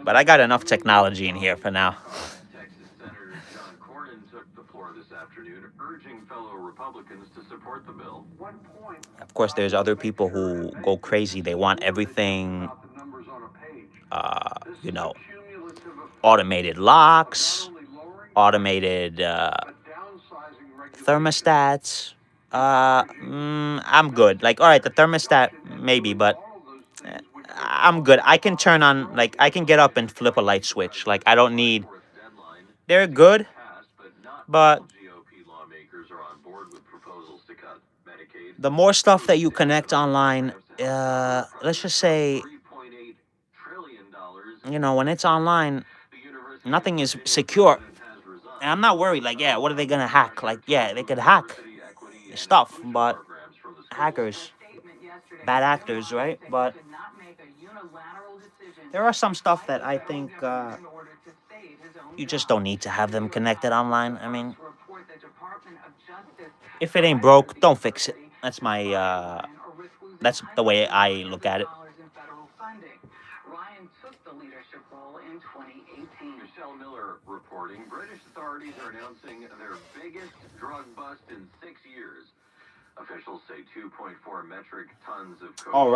[SPEAKER 3] But I got enough technology in here for now.
[SPEAKER 6] Tribune urging fellow Republicans to support the bill.
[SPEAKER 3] Of course, there's other people who go crazy. They want everything, you know, automated locks, automated thermostats. I'm good. Like, all right, the thermostat maybe, but I'm good. I can turn on, like, I can get up and flip a light switch. Like, I don't need. They're good, but the more stuff that you connect online, let's just say, you know, when it's online, nothing is secure. And I'm not worried. Like, yeah, what are they gonna hack? Like, yeah, they could hack your stuff, but hackers, bad actors, right? But there are some stuff that I think you just don't need to have them connected online. I mean, if it ain't broke, don't fix it. That's my that's the way I look at it.
[SPEAKER 2] Ryan took the leadership role in 2018.
[SPEAKER 6] Michelle Miller reporting British authorities are announcing their biggest drug bust in 6 years. Officials say 2.4 metric tons of cocaine.
[SPEAKER 3] Oh,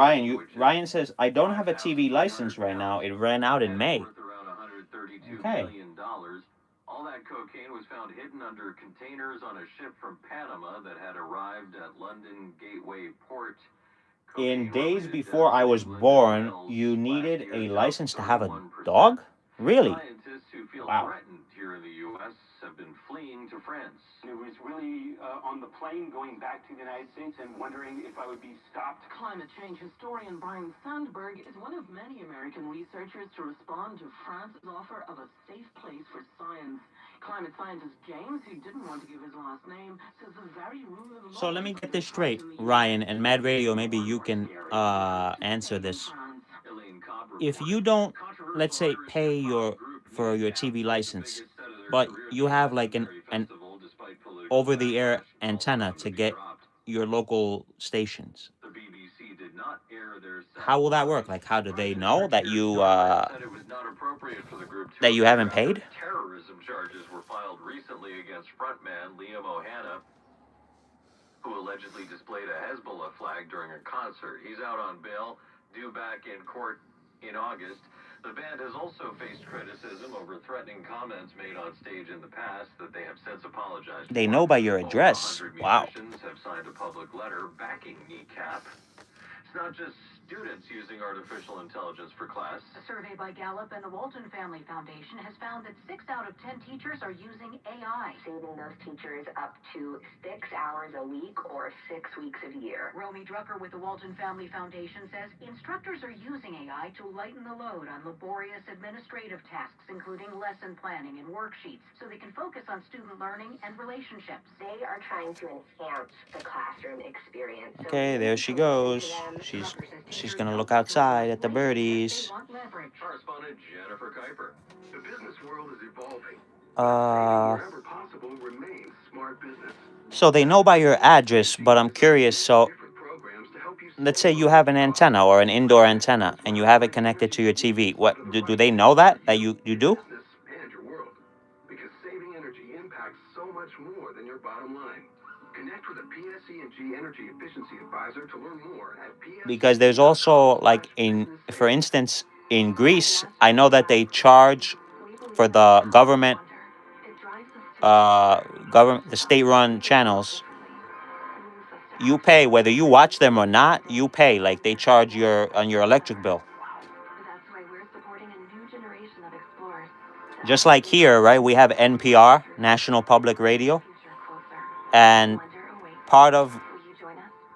[SPEAKER 3] Ryan says, I don't have a TV license right now. It ran out in May.
[SPEAKER 6] Worth around $132
[SPEAKER 3] Okay.
[SPEAKER 6] million. All that cocaine was found hidden under containers on a ship from Panama that had arrived at London Gateway Port.
[SPEAKER 3] In days before I was born, you needed a license to have a dog? Really?
[SPEAKER 6] Scientists who feel
[SPEAKER 3] Wow.
[SPEAKER 6] threatened here in the U.S. have been fleeing to France.
[SPEAKER 13] It was really on the plane going back to the United States and wondering if I would be stopped.
[SPEAKER 2] Climate change historian Brian Sandberg is one of many American researchers to respond to France's offer of a safe place for science. Climate scientist James, who didn't want to give his last name, says the very rule of law.
[SPEAKER 3] So let me get this straight, Ryan and Mad Radio. Maybe you can answer this. If you don't, let's say, pay for your TV license, but you have like an over-the-air antenna to get your local stations, how will that work? Like, how do they know that you haven't paid?
[SPEAKER 6] Terrorism charges were filed recently against frontman Liam Ohana, who allegedly displayed a Hezbollah flag during a concert. He's out on bail, due back in court in August. The band has also faced criticism over threatening comments made on stage in the past that they have since apologized
[SPEAKER 3] They
[SPEAKER 6] for.
[SPEAKER 3] know by your
[SPEAKER 6] Over
[SPEAKER 3] address.
[SPEAKER 6] 100
[SPEAKER 3] Wow.
[SPEAKER 6] musicians have signed a public letter backing Kneecap. It's not just students using artificial intelligence for class.
[SPEAKER 8] A survey by Gallup and the Walton Family Foundation has found that 6 out of 10 teachers are using AI.
[SPEAKER 15] Saving those teachers up to 6 hours a week or 6 weeks a year.
[SPEAKER 8] Romy Drucker with the Walton Family Foundation says instructors are using AI to lighten the load on laborious administrative tasks, including lesson planning and worksheets, so they can focus on student learning and relationships.
[SPEAKER 15] They are trying to enhance the classroom experience.
[SPEAKER 3] Okay, there she goes. She's gonna look outside at the birdies.
[SPEAKER 6] Correspondent Jennifer Kuiper.
[SPEAKER 10] The business world is evolving.
[SPEAKER 3] Uh,
[SPEAKER 10] Wherever possible remains smart business.
[SPEAKER 3] so they know by your address, but I'm curious. So
[SPEAKER 10] Different programs to help you
[SPEAKER 3] let's say you have an antenna or an indoor antenna and you have it connected to your TV. What do they know that you do?
[SPEAKER 10] business and your world. Because saving energy impacts so much more than your bottom line. Connect with a PSE&G Energy Efficiency Advisor to learn more at PSE.
[SPEAKER 3] Because there's also, like, for instance, in Greece, I know that they charge for the government, the state-run channels. You pay whether you watch them or not. You pay, like they charge on your electric bill.
[SPEAKER 15] That's why we're supporting a new generation of explorers.
[SPEAKER 3] Just like here, right? We have NPR, National Public Radio, and part of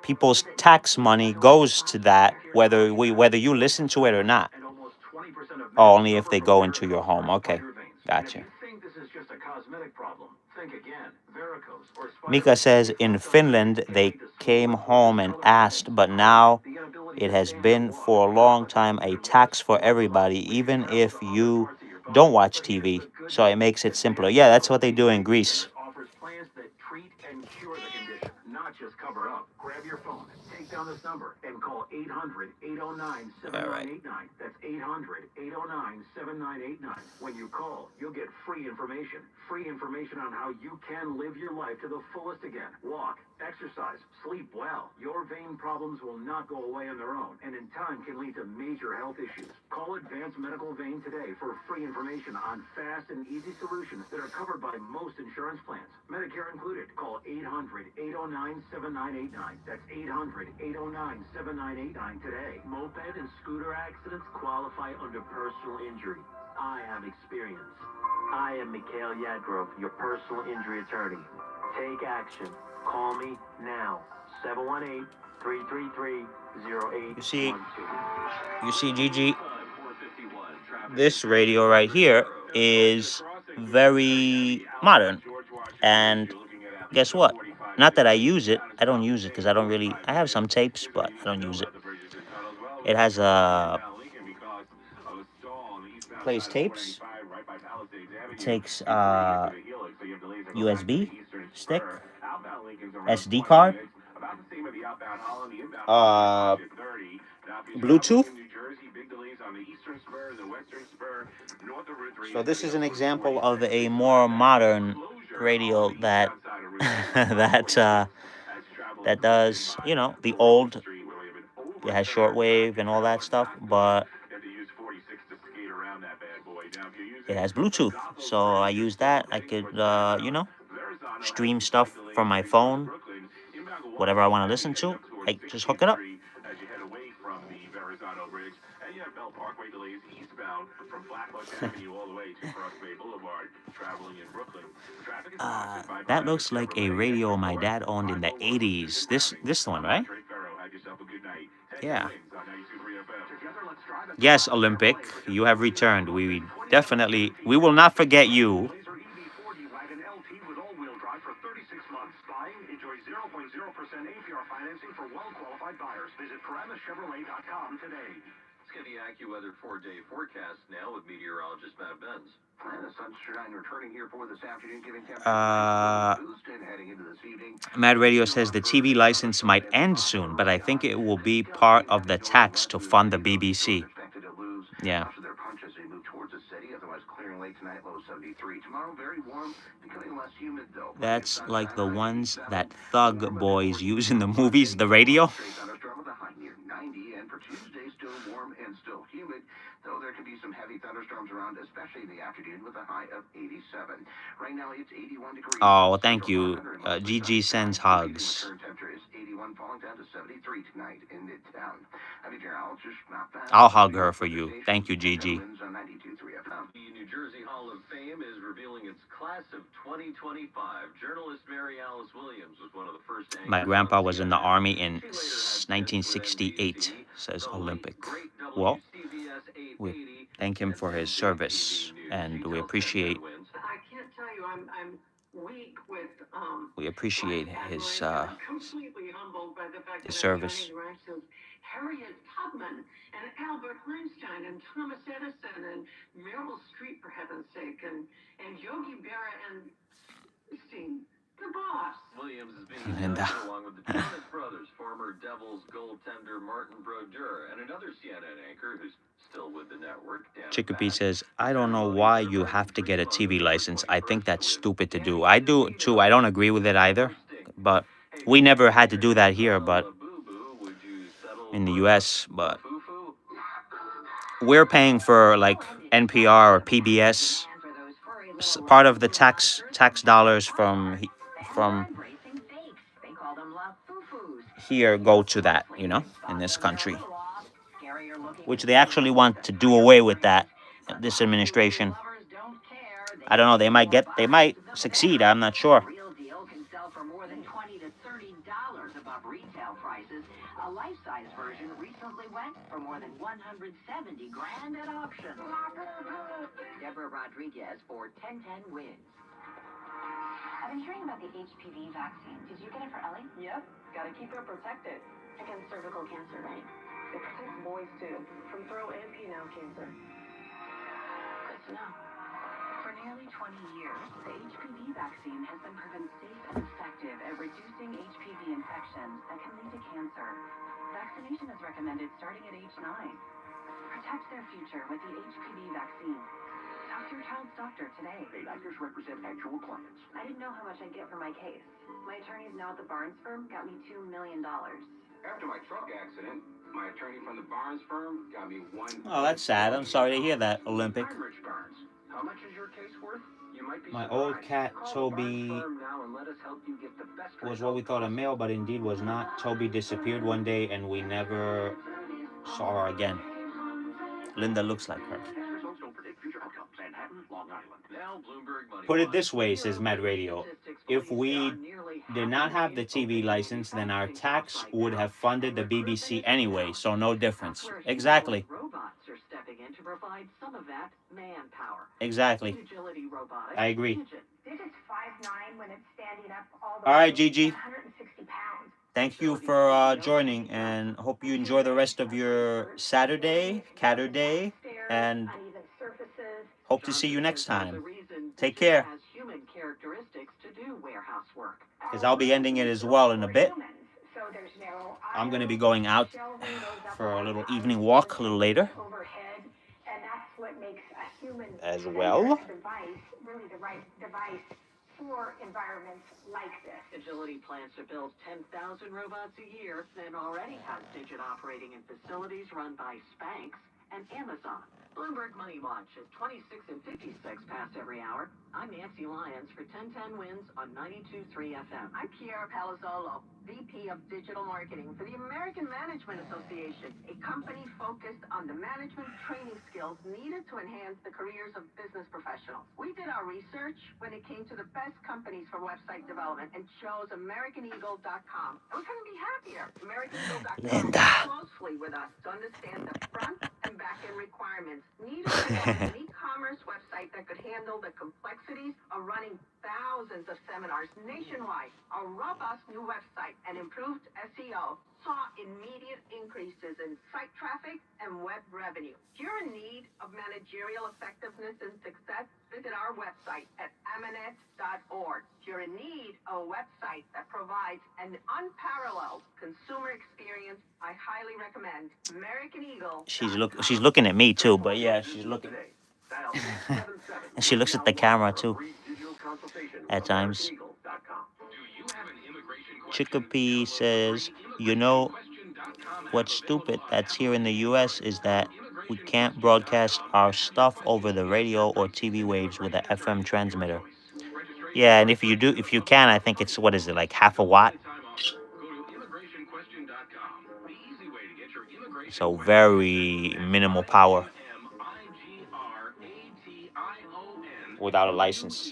[SPEAKER 3] people's tax money goes to that, whether you listen to it or not. Oh, only if they go into your home. Okay, gotcha.
[SPEAKER 6] If you think this is just a cosmetic problem, think again. Varicose or
[SPEAKER 3] Mika says in Finland they came home and asked, but now it has been for a long time a tax for everybody, even if you don't watch TV. So it makes it simpler. Yeah, that's what they do in Greece.
[SPEAKER 6] offers plans that treat and cure the condition, not just cover up. Grab your phone, take
[SPEAKER 5] take down this number and call 800-809-7989. That's 800-809-7989. When you call, you'll get free information. Free information on how you can live your life to the fullest again. Walk, exercise, sleep well. Your vein problems will not go away on their own, and in time can lead to major health issues. Call Advanced Medical Vein today for free information on fast and easy solutions that are covered by most insurance plans, Medicare included. Call 800-809-7989. That's 800-809-7989 today. Moped and scooter accidents qualify under personal injury. I have experience. I am Mikhail Yadgrove, your personal injury attorney. Take action. Call me now. 718-333-0812.
[SPEAKER 3] You see, Gigi, this radio right here is very modern. And guess what? Not that I use it. I don't use it because I don't really. I have some tapes, but I don't use it. It has plays tapes. It takes USB stick, SD card, Bluetooth. So this is an example of a more modern radio that that does, you know, the old. It has shortwave and all that stuff, but it has Bluetooth. So I use that. I could, you know, stream stuff from my phone, whatever I want to listen to. I just hook it up. That looks like a radio my dad owned in the 80s. This one, right? Yeah. Yes, Olympic, you have returned. We will not forget you.
[SPEAKER 5] Enjoy 0.0% APR financing for well-qualified buyers. Visit ParameChevrolet.com today.
[SPEAKER 6] Let's get the AccuWeather 4-day forecast now with meteorologist Matt Benz.
[SPEAKER 5] And the sunshine returning here for this afternoon, giving temperature boost and heading into this evening.
[SPEAKER 3] Mad Radio says the TV license might end soon, but I think it will be part of the tax to fund the BBC. Yeah.
[SPEAKER 5] Their punches, they move towards the city, otherwise clearing late tonight, low 73. Tomorrow, very warm, becoming less humid though.
[SPEAKER 3] That's like the ones that thug boys use in the movies, the radio.
[SPEAKER 5] Thunderstorm with a high near 90, and for Tuesday, still warm and still humid, though there could be some heavy thunderstorms around, especially in the afternoon, with a high of 87. Right now, it's 81 degrees.
[SPEAKER 3] Oh, well, thank you. Gigi sends hugs.
[SPEAKER 5] Current temperature is 81, falling down to 73 tonight in Midtown.
[SPEAKER 3] I'll hug her for you. Thank you, Gigi.
[SPEAKER 6] The New Jersey Hall of Fame is revealing its class of 2025. Journalist Mary Alice Williams was one of the first.
[SPEAKER 3] My grandpa was in the army in 1968, says Olympic. Well, we thank him for his service, and we appreciate.
[SPEAKER 16] I can't tell you, I'm weak with.
[SPEAKER 3] We appreciate his
[SPEAKER 16] completely humbled by the fact that
[SPEAKER 3] service.
[SPEAKER 16] Harriet Tubman and Albert Einstein and Thomas Edison and Meryl Streep, for heaven's sake, and Yogi Berra and Christine, the boss.
[SPEAKER 6] Williams is being inducted along with the Jonas Brothers, former Devils goaltender Martin Brodeur, and another CNN anchor who's still with the network.
[SPEAKER 3] Chicopee says, I don't know why you have to get a TV license. I think that's stupid to do. I do too. I don't agree with it either. But we never had to do that here, but in the US, but we're paying for like NPR or PBS. Part of the tax dollars from here go to that, you know, in this country, which they actually want to do away with that, this administration. I don't know, they might succeed, I'm not sure.
[SPEAKER 2] A life-size version recently went for more than $170,000 at auction. Deborah Rodriguez for 1010 wins.
[SPEAKER 15] I've been hearing about the HPV vaccine. Did you get it for Ellie?
[SPEAKER 8] Yep, gotta keep her protected.
[SPEAKER 15] Against cervical cancer, right?
[SPEAKER 8] It protects boys too, from throat and penile cancer.
[SPEAKER 15] Good to know.
[SPEAKER 2] For nearly 20 years, the HPV vaccine has been proven safe and effective every reducing HPV infections that can lead to cancer. Vaccination is recommended starting at age 9. Protect their future with the HPV vaccine. Talk to your child's doctor today.
[SPEAKER 6] Paid actors represent actual clients.
[SPEAKER 2] I didn't know how much I'd get for my case. My attorneys now at the Barnes firm got me $2 million.
[SPEAKER 13] After my truck accident, my attorney from the Barnes firm got me $1.
[SPEAKER 3] Oh, that's sad. I'm sorry to hear that, Olympic.
[SPEAKER 13] I'm Rich Barnes. How much is your case worth? You might be
[SPEAKER 3] My
[SPEAKER 13] surprised.
[SPEAKER 3] old cat,
[SPEAKER 13] Call the Barnes
[SPEAKER 3] Toby,
[SPEAKER 13] firm now and let us help you get the best
[SPEAKER 3] was what we thought a male, but indeed was not. Toby disappeared one day, and we never saw her again. Linda looks like her.
[SPEAKER 5] Results don't predict future outcomes. Manhattan, Long Island.
[SPEAKER 6] Now Bloomberg Money
[SPEAKER 3] Put it
[SPEAKER 6] Watch.
[SPEAKER 3] this way, says Mad Radio. If we did not have the TV license, then our tax would have funded the BBC anyway, so no difference. Exactly.
[SPEAKER 2] Robots are stepping in to provide some of that manpower.
[SPEAKER 3] Exactly.
[SPEAKER 2] Agility robotics.
[SPEAKER 3] I agree.
[SPEAKER 11] This is 5'9" when it's standing up all the
[SPEAKER 3] All
[SPEAKER 11] way.
[SPEAKER 3] right, Gigi.
[SPEAKER 11] 160 pounds.
[SPEAKER 3] Thank you for joining, and hope you enjoy the rest of your Saturday, Caturday, and
[SPEAKER 11] Uneven surfaces.
[SPEAKER 3] hope to see you next time. Take care,
[SPEAKER 2] Has human characteristics to do warehouse work.
[SPEAKER 3] because I'll be ending it as well in a bit.
[SPEAKER 11] So there's narrow
[SPEAKER 3] I'm going to be
[SPEAKER 11] aisles,
[SPEAKER 3] going out
[SPEAKER 11] shelving goes up
[SPEAKER 3] for a
[SPEAKER 11] high,
[SPEAKER 3] little
[SPEAKER 11] high,
[SPEAKER 3] evening walk a little later
[SPEAKER 11] overhead, and that's what makes a human
[SPEAKER 3] as well.
[SPEAKER 11] device really the right device for environments like this.
[SPEAKER 2] Agility plans to build 10,000 robots a year, and already has Digit operating in facilities run by Spanx and Amazon. Bloomberg Money Watch at 26 and 56 past every hour. I'm Nancy Lyons for 1010 Wins on 92.3 FM. I'm Kiara Palazzolo, VP of Digital Marketing for the American Management Association, a company focused on the management training skills needed to enhance the careers of business professionals. We did our research when it came to the best companies for website development and chose AmericanEagle.com. And we couldn't be happier. AmericanEagle.com works closely with us to understand the front and back end requirements needed to build an e-commerce website that could handle the complexities of running thousands of seminars nationwide. A robust new website and improved SEO saw immediate increases in site traffic and web revenue. If you're in need of managerial effectiveness and success, visit our website at amanet.org. If you're in need of a website that provides an unparalleled consumer experience, I highly recommend American Eagle.
[SPEAKER 3] She's looking at me too, but yeah, she's looking. And she looks at the camera too at times. Chicopee says, you know what's stupid that's here in the US is that we can't broadcast our stuff over the radio or TV waves with a FM transmitter. Yeah, and if you can, I think it's, what is it, like half a watt? So very minimal power without a license.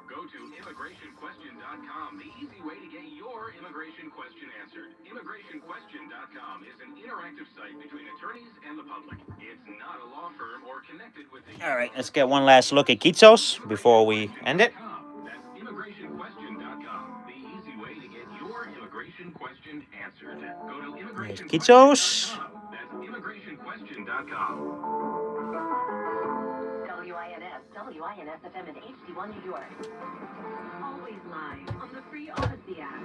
[SPEAKER 4] Go to ImmigrationQuestion.com, the easy way to get your immigration question answered. ImmigrationQuestion.com is an interactive site between attorneys and the public. It's not a law firm or connected with the...
[SPEAKER 3] All right, let's get one last look at Kitsos before we end it.
[SPEAKER 4] That's ImmigrationQuestion.com, the easy way to get your immigration question answered. Go to ImmigrationQuestion.com. That's ImmigrationQuestion.com.
[SPEAKER 2] WINS FM and HD1 New York. Always live on the free Odyssey app.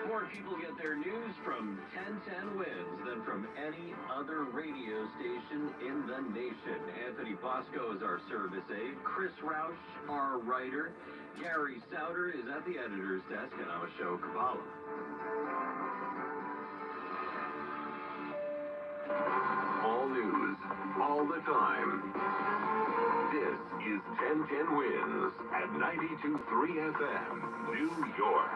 [SPEAKER 6] More people get their news from 1010 Wins than from any other radio station in the nation. Anthony Bosco is our service aide. Chris Roush, our writer. Gary Souter is at the editor's desk, and I'm Asho Kabbalah.
[SPEAKER 5] All news, all the time. This is 1010 Wins at 92.3 FM, New York.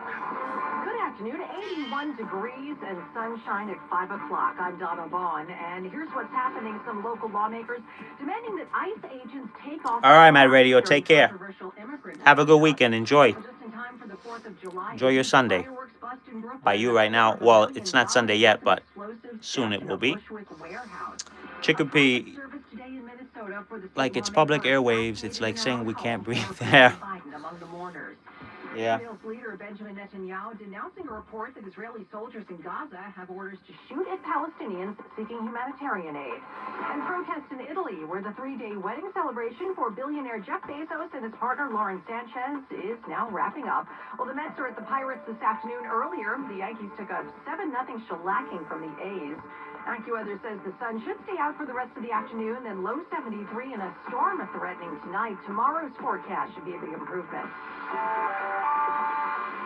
[SPEAKER 8] Good afternoon. 81 degrees and sunshine at 5 o'clock. I'm Donna Vaughn, and here's what's happening. Some local lawmakers demanding that ICE agents take off...
[SPEAKER 3] All right, Mad Radio, take care. Have a good weekend. Enjoy. Enjoy your Sunday. By you right now. Well, it's not Sunday yet, but soon it will be. Chicopee, like it's public airwaves. It's like saying we can't breathe there. Yeah.
[SPEAKER 8] Israel's leader Benjamin Netanyahu denouncing a report that Israeli soldiers in Gaza have orders to shoot at Palestinians seeking humanitarian aid. And protests in Italy, where the 3-day wedding celebration for billionaire Jeff Bezos and his partner Lauren Sanchez is now wrapping up. Well, the Mets are at the Pirates this afternoon. Earlier, the Yankees took a 7-0 shellacking from the A's. AccuWeather says the sun should stay out for the rest of the afternoon, then low 73 and a storm threatening tonight. Tomorrow's forecast should be a big improvement.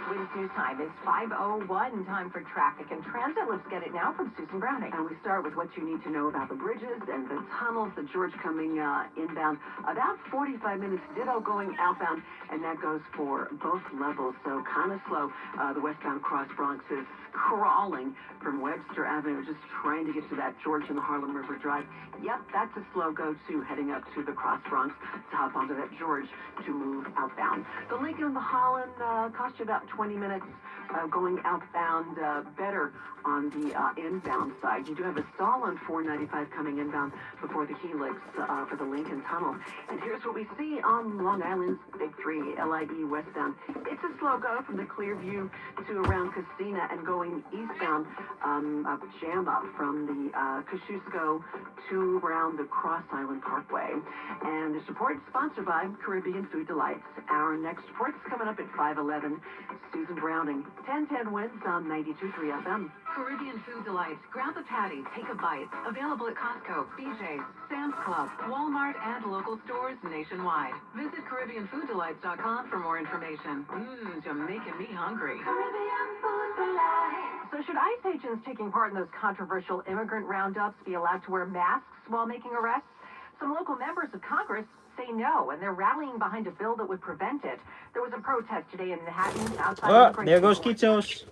[SPEAKER 8] Wins News Time is 5:01. Time for traffic and transit. Let's get it now from Susan Browning.
[SPEAKER 17] And we start with what you need to know about the bridges and the tunnels. The George coming inbound, about 45 minutes. Ditto going outbound, and that goes for both levels. So kind of slow. The westbound cross Bronx is crawling from Webster Avenue, just trying to get to that George and the Harlem River Drive. Yep, that's a slow go-to heading up to the Cross Bronx to hop onto that George to move outbound. The Lincoln and the Holland cost you about 20 minutes going outbound, better on the inbound side. You do have a stall on 495 coming inbound before the Helix for the Lincoln Tunnel. And here's what we see on Long Island's Big 3, LIE westbound. It's a slow go from the Clearview to around Castina and going eastbound, a jam up from the Kosciuszko to around the Cross Island Parkway. And this report is sponsored by Caribbean Food Delights. Our next report is coming up at 5:11. Susan Browning, 1010 wins on 92.3 FM.
[SPEAKER 8] Caribbean Food Delights. Grab a patty, take a bite. Available at Costco, BJ's, Sam's Club, Walmart, and local stores nationwide. Visit CaribbeanFoodDelights.com for more information. You're making me hungry. Caribbean Food Delights. So should ICE agents taking part in those controversial immigrant roundups be allowed to wear masks while making arrests? Some local members of Congress say no, and they're rallying behind a bill that would prevent it. There was a protest today in Manhattan outside.
[SPEAKER 3] Oh, there goes Kitos.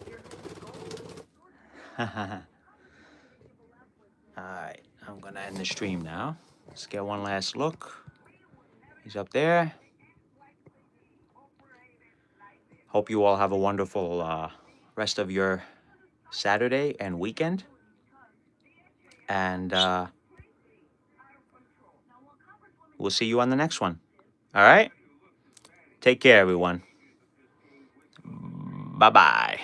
[SPEAKER 3] Alright, I'm gonna end the stream now. Let's get one last look. He's up there. Hope you all have a wonderful rest of your Saturday and weekend. And we'll see you on the next one. Alright? Take care, everyone. Bye-bye.